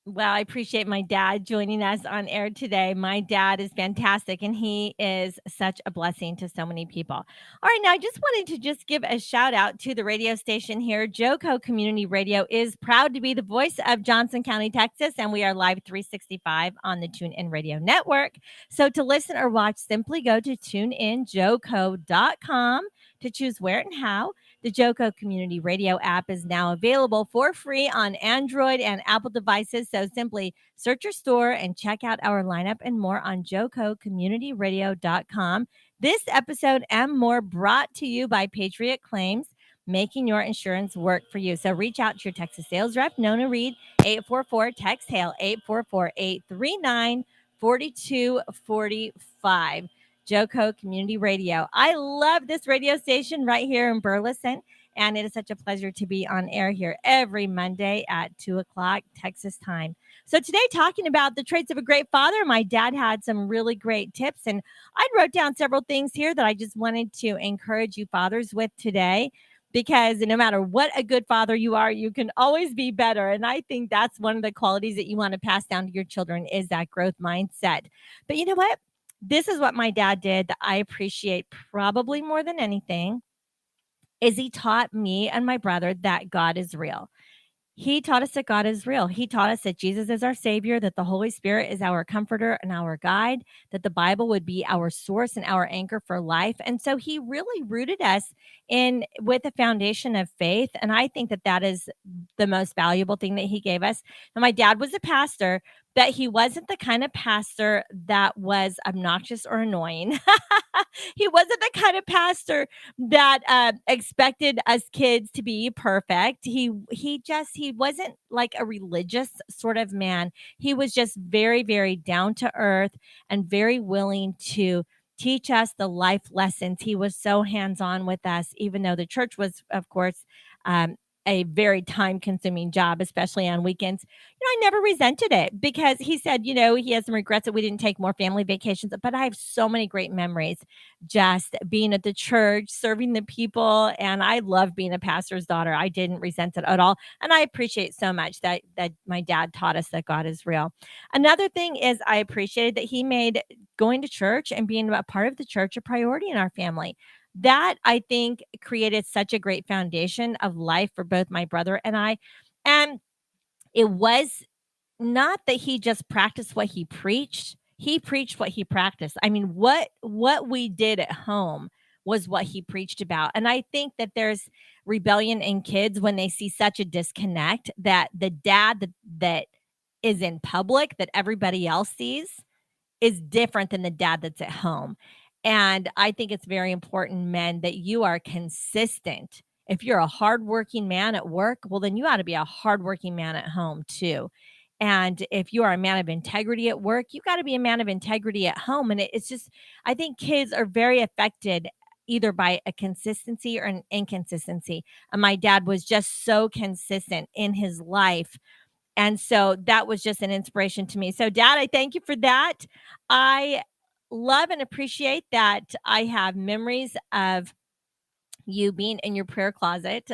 Well, I appreciate my dad joining us on air today. My dad is fantastic, and he is such a blessing to so many people. All right, now I just wanted to give a shout out to the radio station here. JoCo Community Radio is proud to be the voice of Johnson County, Texas, and we are live 365 on the TuneIn Radio Network. So to listen or watch, simply go to tuneinjoco.com to choose where and how. The JoCo Community Radio app is now available for free on Android and Apple devices. So simply search your store and check out our lineup and more on jococommunityradio.com. This episode and more brought to you by Patriot Claims, making your insurance work for you. So reach out to your Texas sales rep, Nona Reed, 844, text HAIL, 844-839-4245. JoCo Community Radio. I love this radio station right here in Burleson, and it is such a pleasure to be on air here every Monday at 2:00 Texas time. So today, talking about the traits of a great father, my dad had some really great tips, and I wrote down several things here that I just wanted to encourage you fathers with today, because no matter what a good father you are, you can always be better. And I think that's one of the qualities that you want to pass down to your children, is that growth mindset. But you know what? This is what my dad did that I appreciate probably more than anything, is he taught me and my brother that God is real. He taught us that God is real. He taught us that Jesus is our Savior, that the Holy Spirit is our comforter and our guide, that the Bible would be our source and our anchor for life. And so he really rooted us with a foundation of faith. And I think that is the most valuable thing that he gave us. And my dad was a pastor, but he wasn't the kind of pastor that was obnoxious or annoying. He wasn't the kind of pastor that expected us kids to be perfect. He wasn't like a religious sort of man. He was just very, very down to earth and very willing to teach us the life lessons. He was so hands-on with us, even though the church was, of course, a very time consuming job, especially on weekends. I never resented it because he said, he has some regrets that we didn't take more family vacations, but I have so many great memories just being at the church, serving the people. And I love being a pastor's daughter. I didn't resent it at all. And I appreciate so much that my dad taught us that God is real. Another thing is I appreciated that he made going to church and being a part of the church a priority in our family. That, I think, created such a great foundation of life for both my brother and I. And it was not that he just practiced what he preached. He preached what he practiced. I mean, what we did at home was what he preached about. And I think that there's rebellion in kids when they see such a disconnect that the dad that is in public that everybody else sees is different than the dad that's at home. And I think it's very important, men, that you are consistent. If you're a hardworking man at work, well, then you ought to be a hardworking man at home too. And if you are a man of integrity at work, you got to be a man of integrity at home. And it's just, I think kids are very affected either by a consistency or an inconsistency. And my dad was just so consistent in his life. And so that was just an inspiration to me. So, Dad, I thank you for that. I love and appreciate that I have memories of you being in your prayer closet.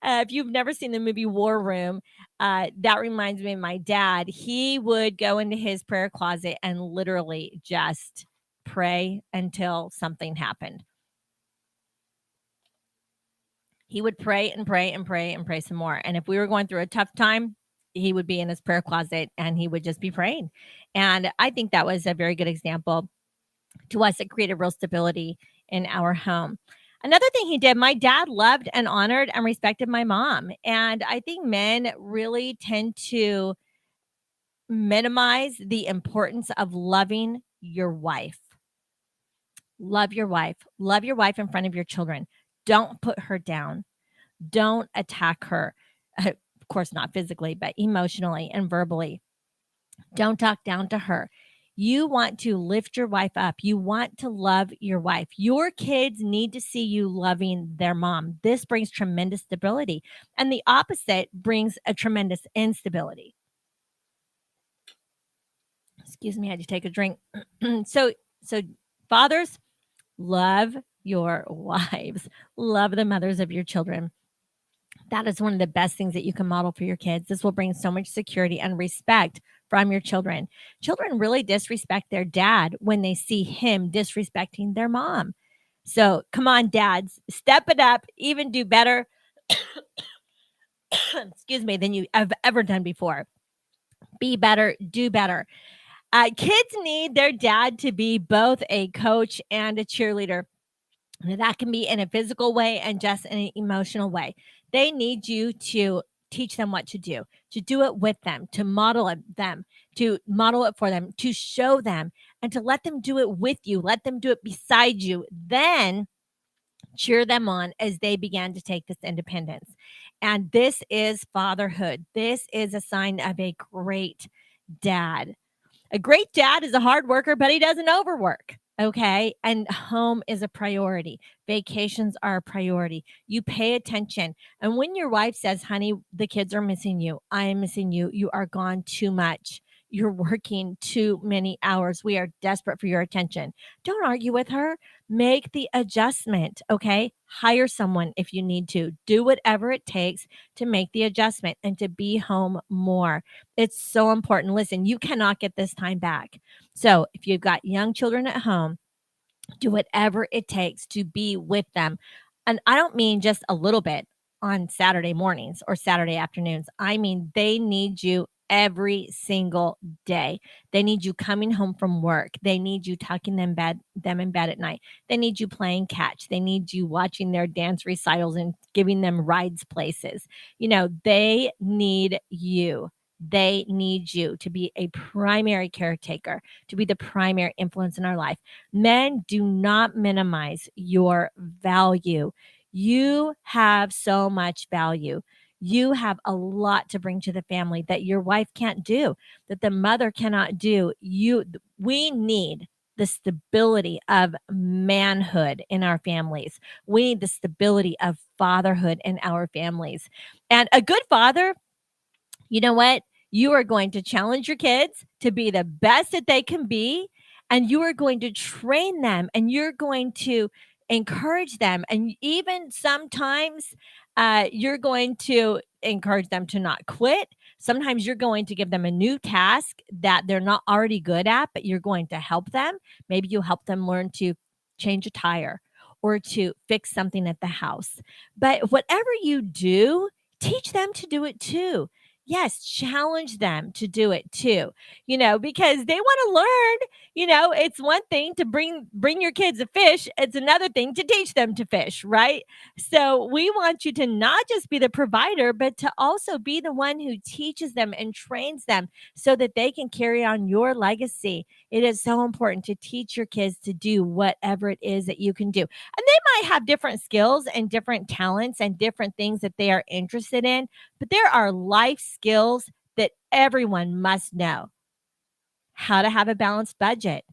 If you've never seen the movie War Room, that reminds me of my dad. He would go into his prayer closet and literally just pray until something happened. He would pray and pray and pray and pray some more. And if we were going through a tough time, he would be in his prayer closet and he would just be praying. And I think that was a very good example to us. It created real stability in our home. Another thing he did, my dad loved and honored and respected my mom. And I think men really tend to minimize the importance of loving your wife. Love your wife. Love your wife in front of your children. Don't put her down. Don't attack her. Of course, not physically, but emotionally and verbally. Don't talk down to her. You want to lift your wife up. You want to love your wife. Your kids need to see you loving their mom. This brings tremendous stability. And the opposite brings a tremendous instability. Excuse me, I had to take a drink. So fathers, love your wives. Love the mothers of your children. That is one of the best things that you can model for your kids. This will bring so much security and respect from your children. Children really disrespect their dad when they see him disrespecting their mom. So come on, dads, step it up, even do better, excuse me, than you have ever done before. Be better, do better. Kids need their dad to be both a coach and a cheerleader. That can be in a physical way and just in an emotional way. They need you to teach them what to do it with them, to model it for them, to show them, and to let them do it with you. Let them do it beside you. Then cheer them on as they began to take this independence. And this is fatherhood. This is a sign of a great dad. A great dad is a hard worker, but he doesn't overwork. Okay. And home is a priority. Vacations are a priority. You pay attention. And when your wife says, honey, the kids are missing you, I am missing you, you are gone too much, you're working too many hours, we are desperate for your attention, don't argue with her. Make the adjustment. Okay. Hire someone if you need to. Do whatever it takes to make the adjustment and to be home more. It's so important. Listen, you cannot get this time back. So if you've got young children at home, do whatever it takes to be with them. And I don't mean just a little bit on Saturday mornings or Saturday afternoons. I mean, they need you every single day. They need you coming home from work. They need you tucking them in bed at night. They need you playing catch. They need you watching their dance recitals and giving them rides places. They need you. They need you to be a primary caretaker, to be the primary influence in our life. Men, do not minimize your value. You have so much value. You have a lot to bring to the family that your wife can't do, that the mother cannot do. We need the stability of manhood in our families. We need the stability of fatherhood in our families. And a good father, you know what? You are going to challenge your kids to be the best that they can be, and you are going to train them, and you're going to encourage them. And even sometimes you're going to encourage them to not quit. Sometimes you're going to give them a new task that they're not already good at, but you're going to help them. Maybe you help them learn to change a tire or to fix something at the house. But whatever you do, teach them to do it too. Yes, challenge them to do it too, because they want to learn. It's one thing to bring your kids a fish, it's another thing to teach them to fish, right? So we want you to not just be the provider, but to also be the one who teaches them and trains them so that they can carry on your legacy. It is so important to teach your kids to do whatever it is that you can do. And they might have different skills and different talents and different things that they are interested in, but there are life skills that everyone must know. How to have a balanced budget,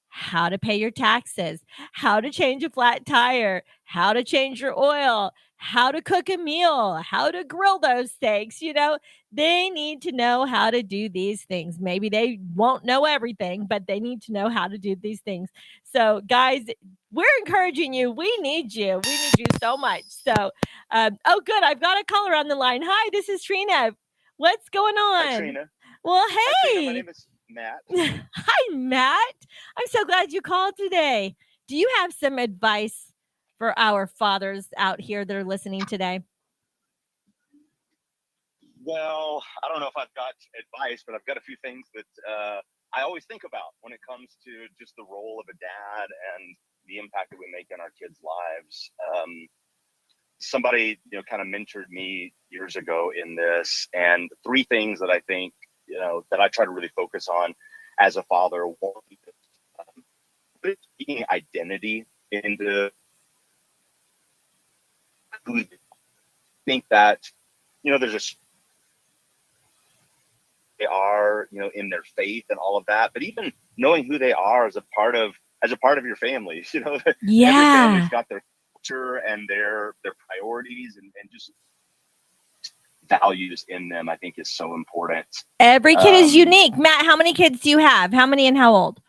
how to pay your taxes, how to change a flat tire, how to change your oil, how to cook a meal, how to grill those steaks. They need to know how to do these things. Maybe they won't know everything, but they need to know how to do these things. So, guys, we're encouraging you. We need you. We need you so much. So, oh, good. I've got a caller on the line. Hi, this is Trina. What's going on? Hi, Trina. Well, Hi, Trina. My hey. name is Matt. Hi, Matt. I'm so glad you called today. Do you have some advice for our fathers out here that are listening today? Well, I don't know if I've got advice, but I've got a few things that I always think about when it comes to just the role of a dad and the impact that we make in our kids' lives. Somebody, kind of mentored me years ago in this, and three things that I think, that I try to really focus on as a father. One, putting identity into who think that, there's a they are, in their faith and all of that, but even knowing who they are as a part of your family, Yeah. Every family's got their culture and their priorities and just values in them, I think is so important. Every kid is unique. Matt, how many kids do you have? How many and how old?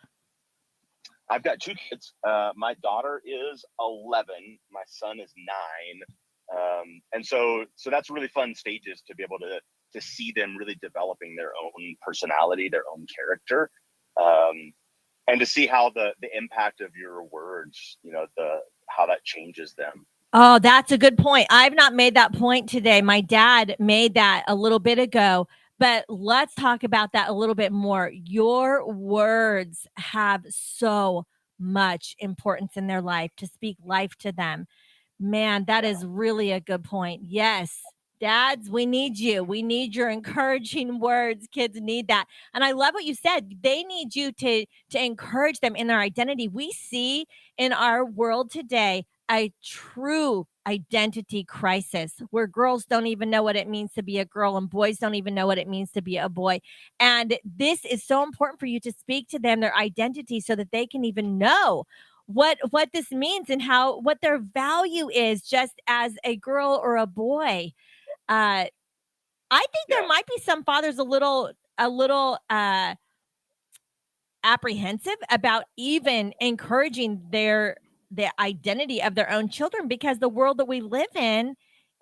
I've got two kids. My daughter is 11. My son is 9. And so that's really fun stages to be able to see them really developing their own personality, their own character, and to see how the impact of your words, how that changes them. Oh, that's a good point. I've not made that point today. My dad made that a little bit ago, but let's talk about that a little bit more. Your words have so much importance in their life, to speak life to them. Man, that is really a good point. Yes. Dads, we need you. We need your encouraging words. Kids need that. And I love what you said. They need you to encourage them in their identity. We see in our world today a true identity crisis where girls don't even know what it means to be a girl and boys don't even know what it means to be a boy. And this is so important for you to speak to them, their identity, so that they can even know what this means and what their value is just as a girl or a boy. I think there might be some fathers a little apprehensive about even encouraging the identity of their own children, because the world that we live in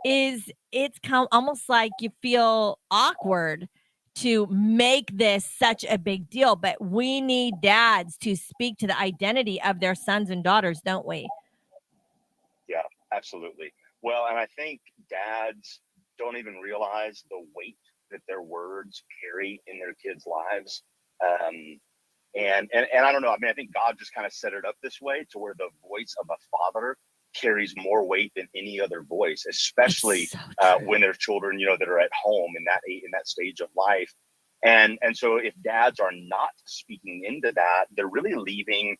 it's almost like you feel awkward to make this such a big deal. But we need dads to speak to the identity of their sons and daughters, don't we? Yeah, absolutely. Well, and I think dads don't even realize the weight that their words carry in their kids' lives. And I don't know. I mean, I think God just kind of set it up this way to where the voice of a father carries more weight than any other voice, especially when there's children, that are at home in that stage of life. And so if dads are not speaking into that, they're leaving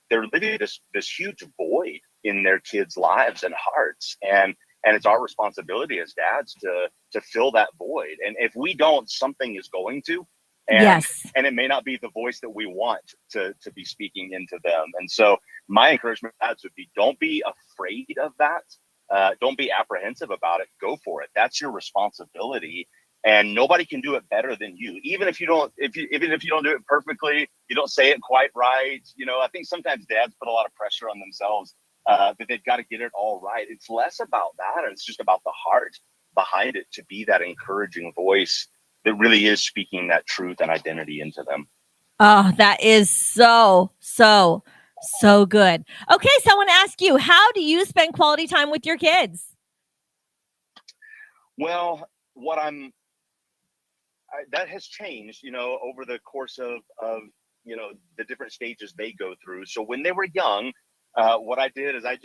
this huge void in their kids' lives and hearts. And it's our responsibility as dads to fill that void. And if we don't, something is going to. And it may not be the voice that we want to be speaking into them. And so my encouragement to dads would be, don't be afraid of that. Don't be apprehensive about it. Go for it. That's your responsibility. And nobody can do it better than you. Even if you don't do it perfectly, you don't say it quite right. I think sometimes dads put a lot of pressure on themselves that they've got to get it all right. It's less about that. It's just about the heart behind it, to be that encouraging voice that really is speaking that truth and identity into them. Oh, that is so good. Okay, so I want to ask you, how do you spend quality time with your kids? Well, that has changed, over the course of the different stages they go through. So when they were young, what I did is I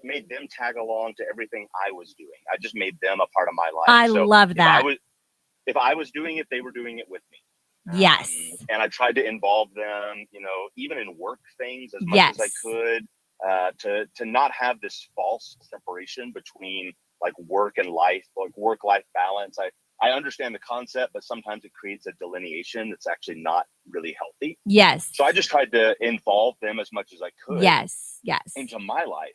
made them tag along to everything I was doing. I just made them a part of my life. I love that. If I was doing it, they were doing it with me. Yes. And I tried to involve them, even in work things as much as I could, to not have this false separation between like work and life, like work-life balance. I understand the concept, but sometimes it creates a delineation that's actually not really healthy. Yes. So I just tried to involve them as much as I could. Yes. Into my life.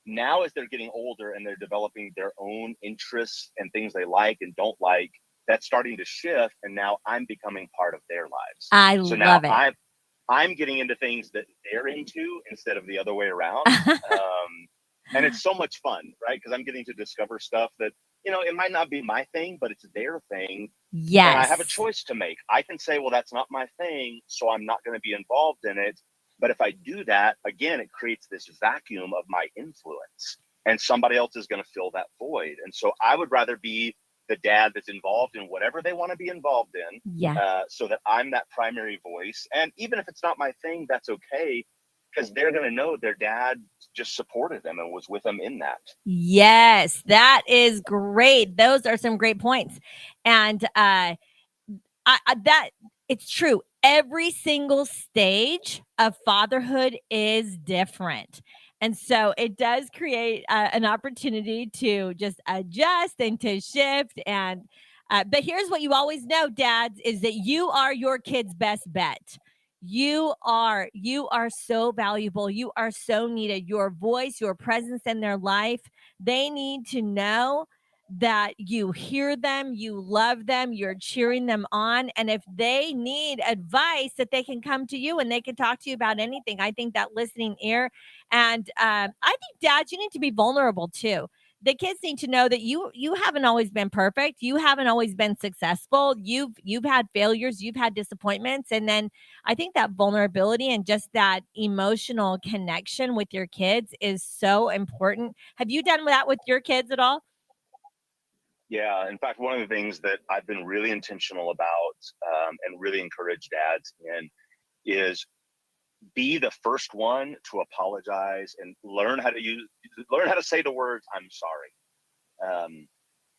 Now, as they're getting older and they're developing their own interests and things they like and don't like, that's starting to shift. And now I'm becoming part of their lives. So now love it. I'm getting into things that they're into instead of the other way around. And it's so much fun, right? Because I'm getting to discover stuff that, it might not be my thing, but it's their thing. Yes. And I have a choice to make. I can say, well, that's not my thing, so I'm not going to be involved in it. But if I do that, again, it creates this vacuum of my influence, and somebody else is going to fill that void. And so I would rather be the dad that's involved in whatever they want to be involved in, so that I'm that primary voice. And even if it's not my thing, that's okay, because they're going to know their dad just supported them and was with them in that. Yes, that is great. Those are some great points. And that it's true. Every single stage of fatherhood is different. And so it does create an opportunity to just adjust and to shift. And but here's what you always know, dads, is that you are your kid's best bet. You are so valuable. You are so needed. Your voice, your presence in their life, they need to know that you hear them, you love them, you're cheering them on. And if they need advice, that they can come to you and they can talk to you about anything. I think that listening ear. And I think, dads, you need to be vulnerable too. The kids need to know that you haven't always been perfect. You haven't always been successful. You've had failures, you've had disappointments. And then I think that vulnerability and just that emotional connection with your kids is so important. Have you done that with your kids at all? Yeah. In fact, one of the things that I've been really intentional about and really encourage dads in is be the first one to apologize and learn how to say the words, "I'm sorry."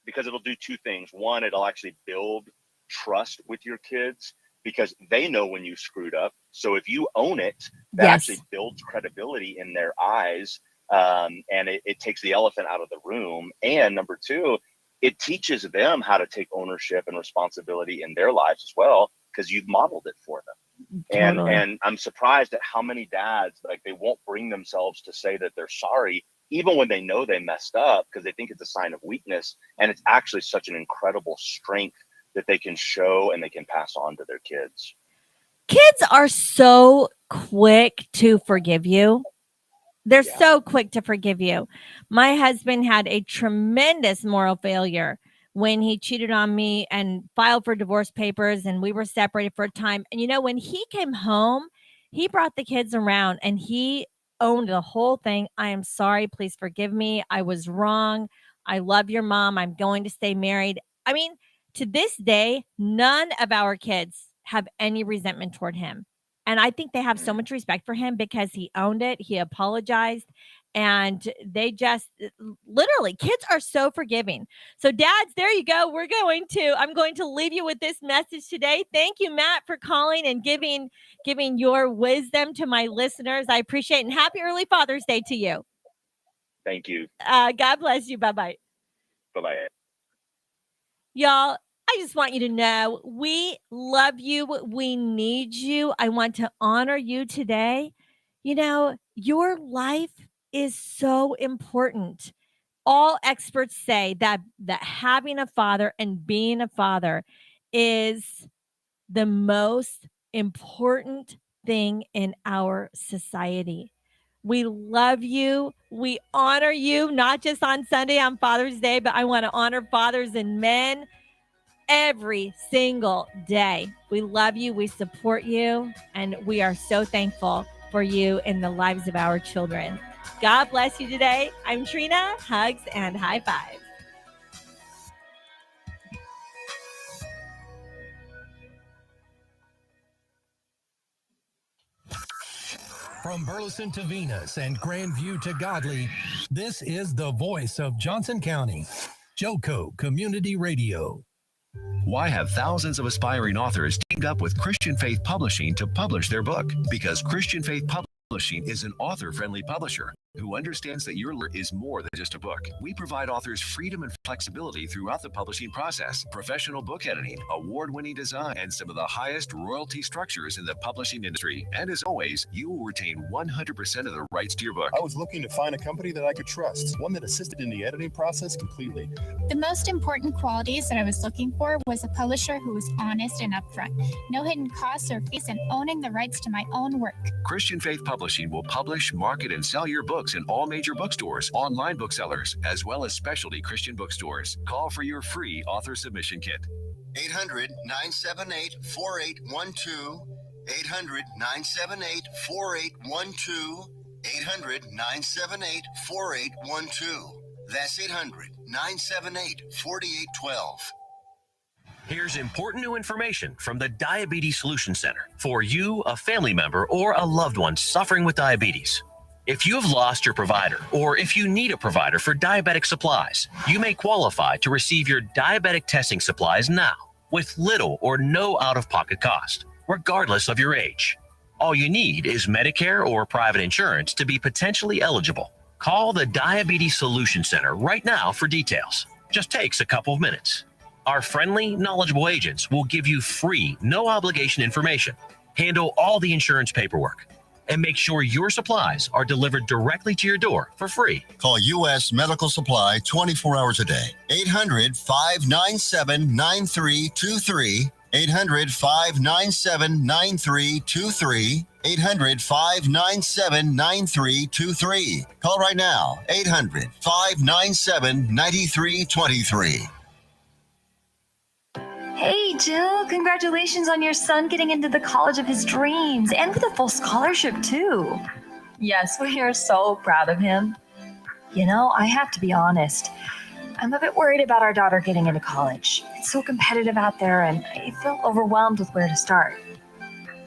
Because it'll do two things. One, it'll actually build trust with your kids because they know when you screwed up. So if you own it, that actually builds credibility in their eyes. And it takes the elephant out of the room. And number two, it teaches them how to take ownership and responsibility in their lives as well, because you've modeled it for them. Totally. And I'm surprised at how many dads, like, they won't bring themselves to say that they're sorry, even when they know they messed up, because they think it's a sign of weakness. And it's actually such an incredible strength that they can show and they can pass on to their kids. Kids are so quick to forgive you. They're so quick to forgive you. My husband had a tremendous moral failure when he cheated on me and filed for divorce papers, and we were separated for a time. And when he came home, he brought the kids around and he owned the whole thing. I am sorry. Please forgive me. I was wrong. I love your mom. I'm going to stay married. I mean, to this day, none of our kids have any resentment toward him. And I think they have so much respect for him because he owned it. He apologized. And they just literally, kids are so forgiving. So dads, there you go. I'm going to leave you with this message today. Thank you, Matt, for calling and giving your wisdom to my listeners. I appreciate it. And happy early Father's Day to you. Thank you. God bless you. Bye-bye. Bye-bye. Y'all, I I just want you to know we love you. We need you. I want to honor you today. You know, your life is so important. All experts say that having a father and being a father is the most important thing in our society. We love you. We honor you, not just on Sunday on Father's Day, but I want to honor fathers and men every single day. We love you. We support you. And we are so thankful for you in the lives of our children. God bless you today. I'm Trina. Hugs and high fives. From Burleson to Venus and Grandview to Godly, this is the voice of Johnson County, Joco Community Radio. Why have thousands of aspiring authors teamed up with Christian Faith Publishing to publish their book? Because Christian Faith Publishing is an author-friendly publisher who understands that your work is more than just a book. We provide authors freedom and flexibility throughout the publishing process, professional book editing, award-winning design, and some of the highest royalty structures in the publishing industry. And as always, you will retain 100% of the rights to your book. I was looking to find a company that I could trust, one that assisted in the editing process completely. The most important qualities that I was looking for was a publisher who was honest and upfront, no hidden costs or fees, and owning the rights to my own work. Christian Faith Publishing will publish, market, and sell your books in all major bookstores, online booksellers, as well as specialty Christian bookstores. Call for your free author submission kit. 800-978-4812. 800-978-4812. 800-978-4812. That's 800-978-4812. Here's important new information from the Diabetes Solution Center for you, a family member, or a loved one suffering with diabetes. If you have lost your provider, or if you need a provider for diabetic supplies, you may qualify to receive your diabetic testing supplies now with little or no out-of-pocket cost, regardless of your age. All you need is Medicare or private insurance to be potentially eligible. Call the Diabetes Solution Center right now for details. Just takes a couple of minutes. Our friendly, knowledgeable agents will give you free, no-obligation information, handle all the insurance paperwork, and make sure your supplies are delivered directly to your door for free. Call U.S. Medical Supply 24 hours a day. 800-597-9323. 800-597-9323. 800-597-9323. Call right now. 800-597-9323. Hey, Jill, congratulations on your son getting into the college of his dreams and with a full scholarship, too. Yes, we are so proud of him. You know, I have to be honest. I'm a bit worried about our daughter getting into college. It's so competitive out there, and I feel overwhelmed with where to start.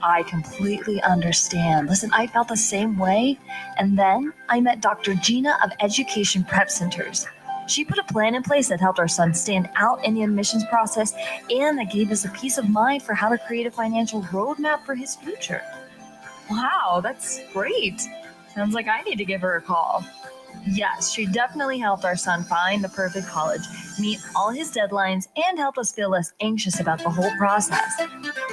I completely understand. Listen, I felt the same way, and then I met Dr. Gina of Education Prep Centers. She put a plan in place that helped our son stand out in the admissions process and that gave us a peace of mind for how to create a financial roadmap for his future. Wow, that's great. Sounds like I need to give her a call. Yes, she definitely helped our son find the perfect college, meet all his deadlines, and help us feel less anxious about the whole process.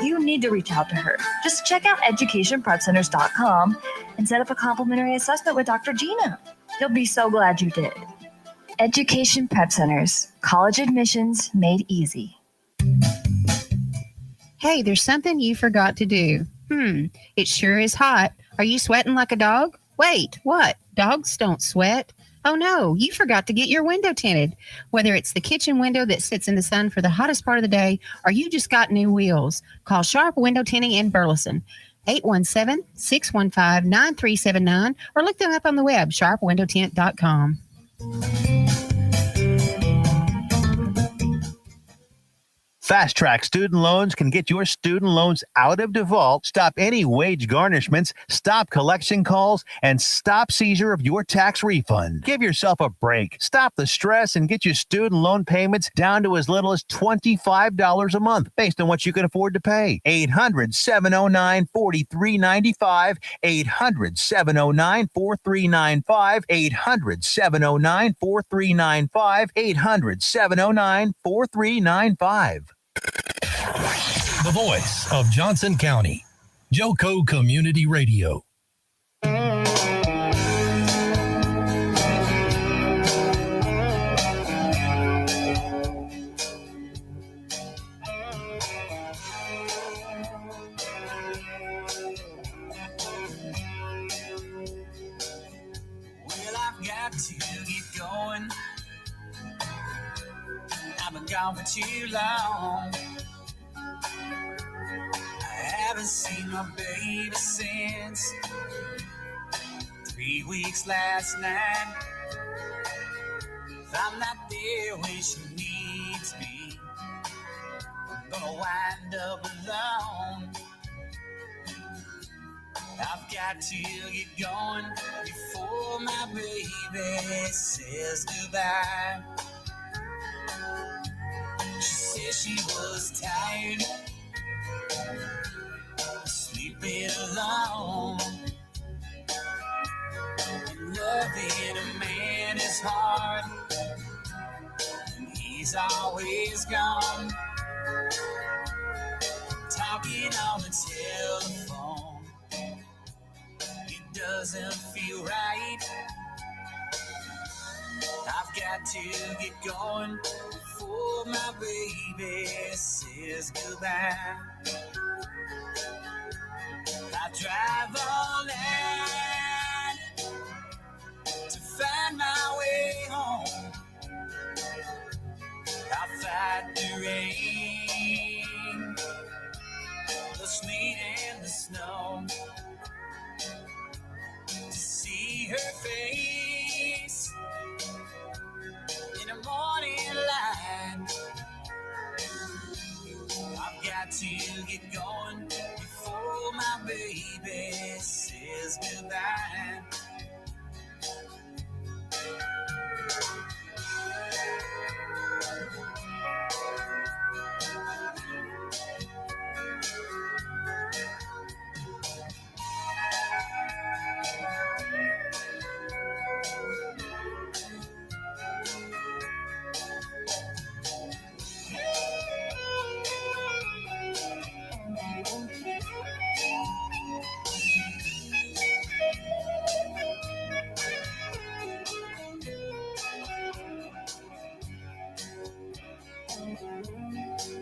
You need to reach out to her. Just check out educationprepcenters.com and set up a complimentary assessment with Dr. Gina. You'll be so glad you did. Education Prep Centers, college admissions made easy. Hey, there's something you forgot to do. It sure is hot. Are you sweating like a dog? Wait, what? Dogs don't sweat. Oh no, you forgot to get your window tinted. Whether it's the kitchen window that sits in the sun for the hottest part of the day, or you just got new wheels, call Sharp Window Tinting in Burleson. 817-615-9379, or look them up on the web, sharpwindowtint.com. Fast Track Student Loans can get your student loans out of default, stop any wage garnishments, stop collection calls, and stop seizure of your tax refund. Give yourself a break. Stop the stress and get your student loan payments down to as little as $25 a month based on what you can afford to pay. 800-709-4395. 800-709-4395. 800-709-4395. 800-709-4395. The voice of Johnson County, Joco Community Radio. Well, I've got to get going. I've been gone for too long. I haven't seen my baby since 3 weeks last night. If I'm not there when she needs me, I'm gonna wind up alone. I've got to get going before my baby says goodbye. She said she was tired, sleeping alone. And loving a man is hard, and he's always gone. Talking on the telephone, it doesn't feel right. I've got to get going before my baby says goodbye. I drive all night to find my way home. I fight the rain, the sleet and the snow, to see her face in the morning light. I've got to get going before my baby says goodbye.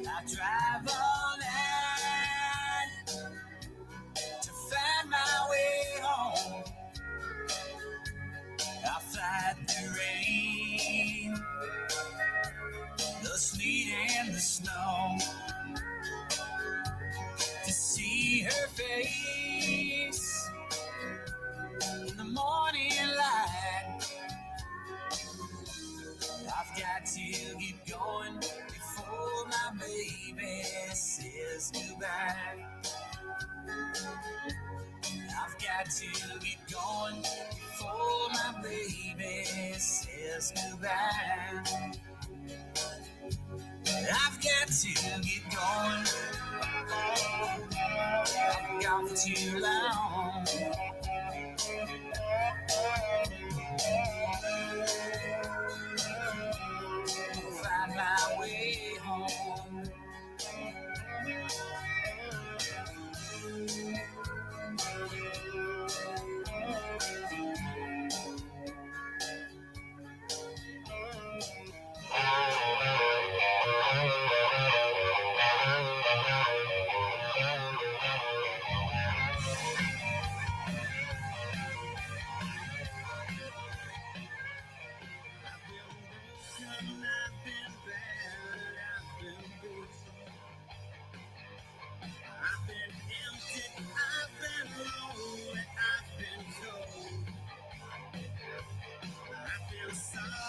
I drive all night to find my way home. I fight the rain, the sleet and the snow, to see her face in the morning light. I've got to get going before my baby says goodbye. I've got to get going before my baby says goodbye. I've got to get going. I've been gone for too long. Find my way home.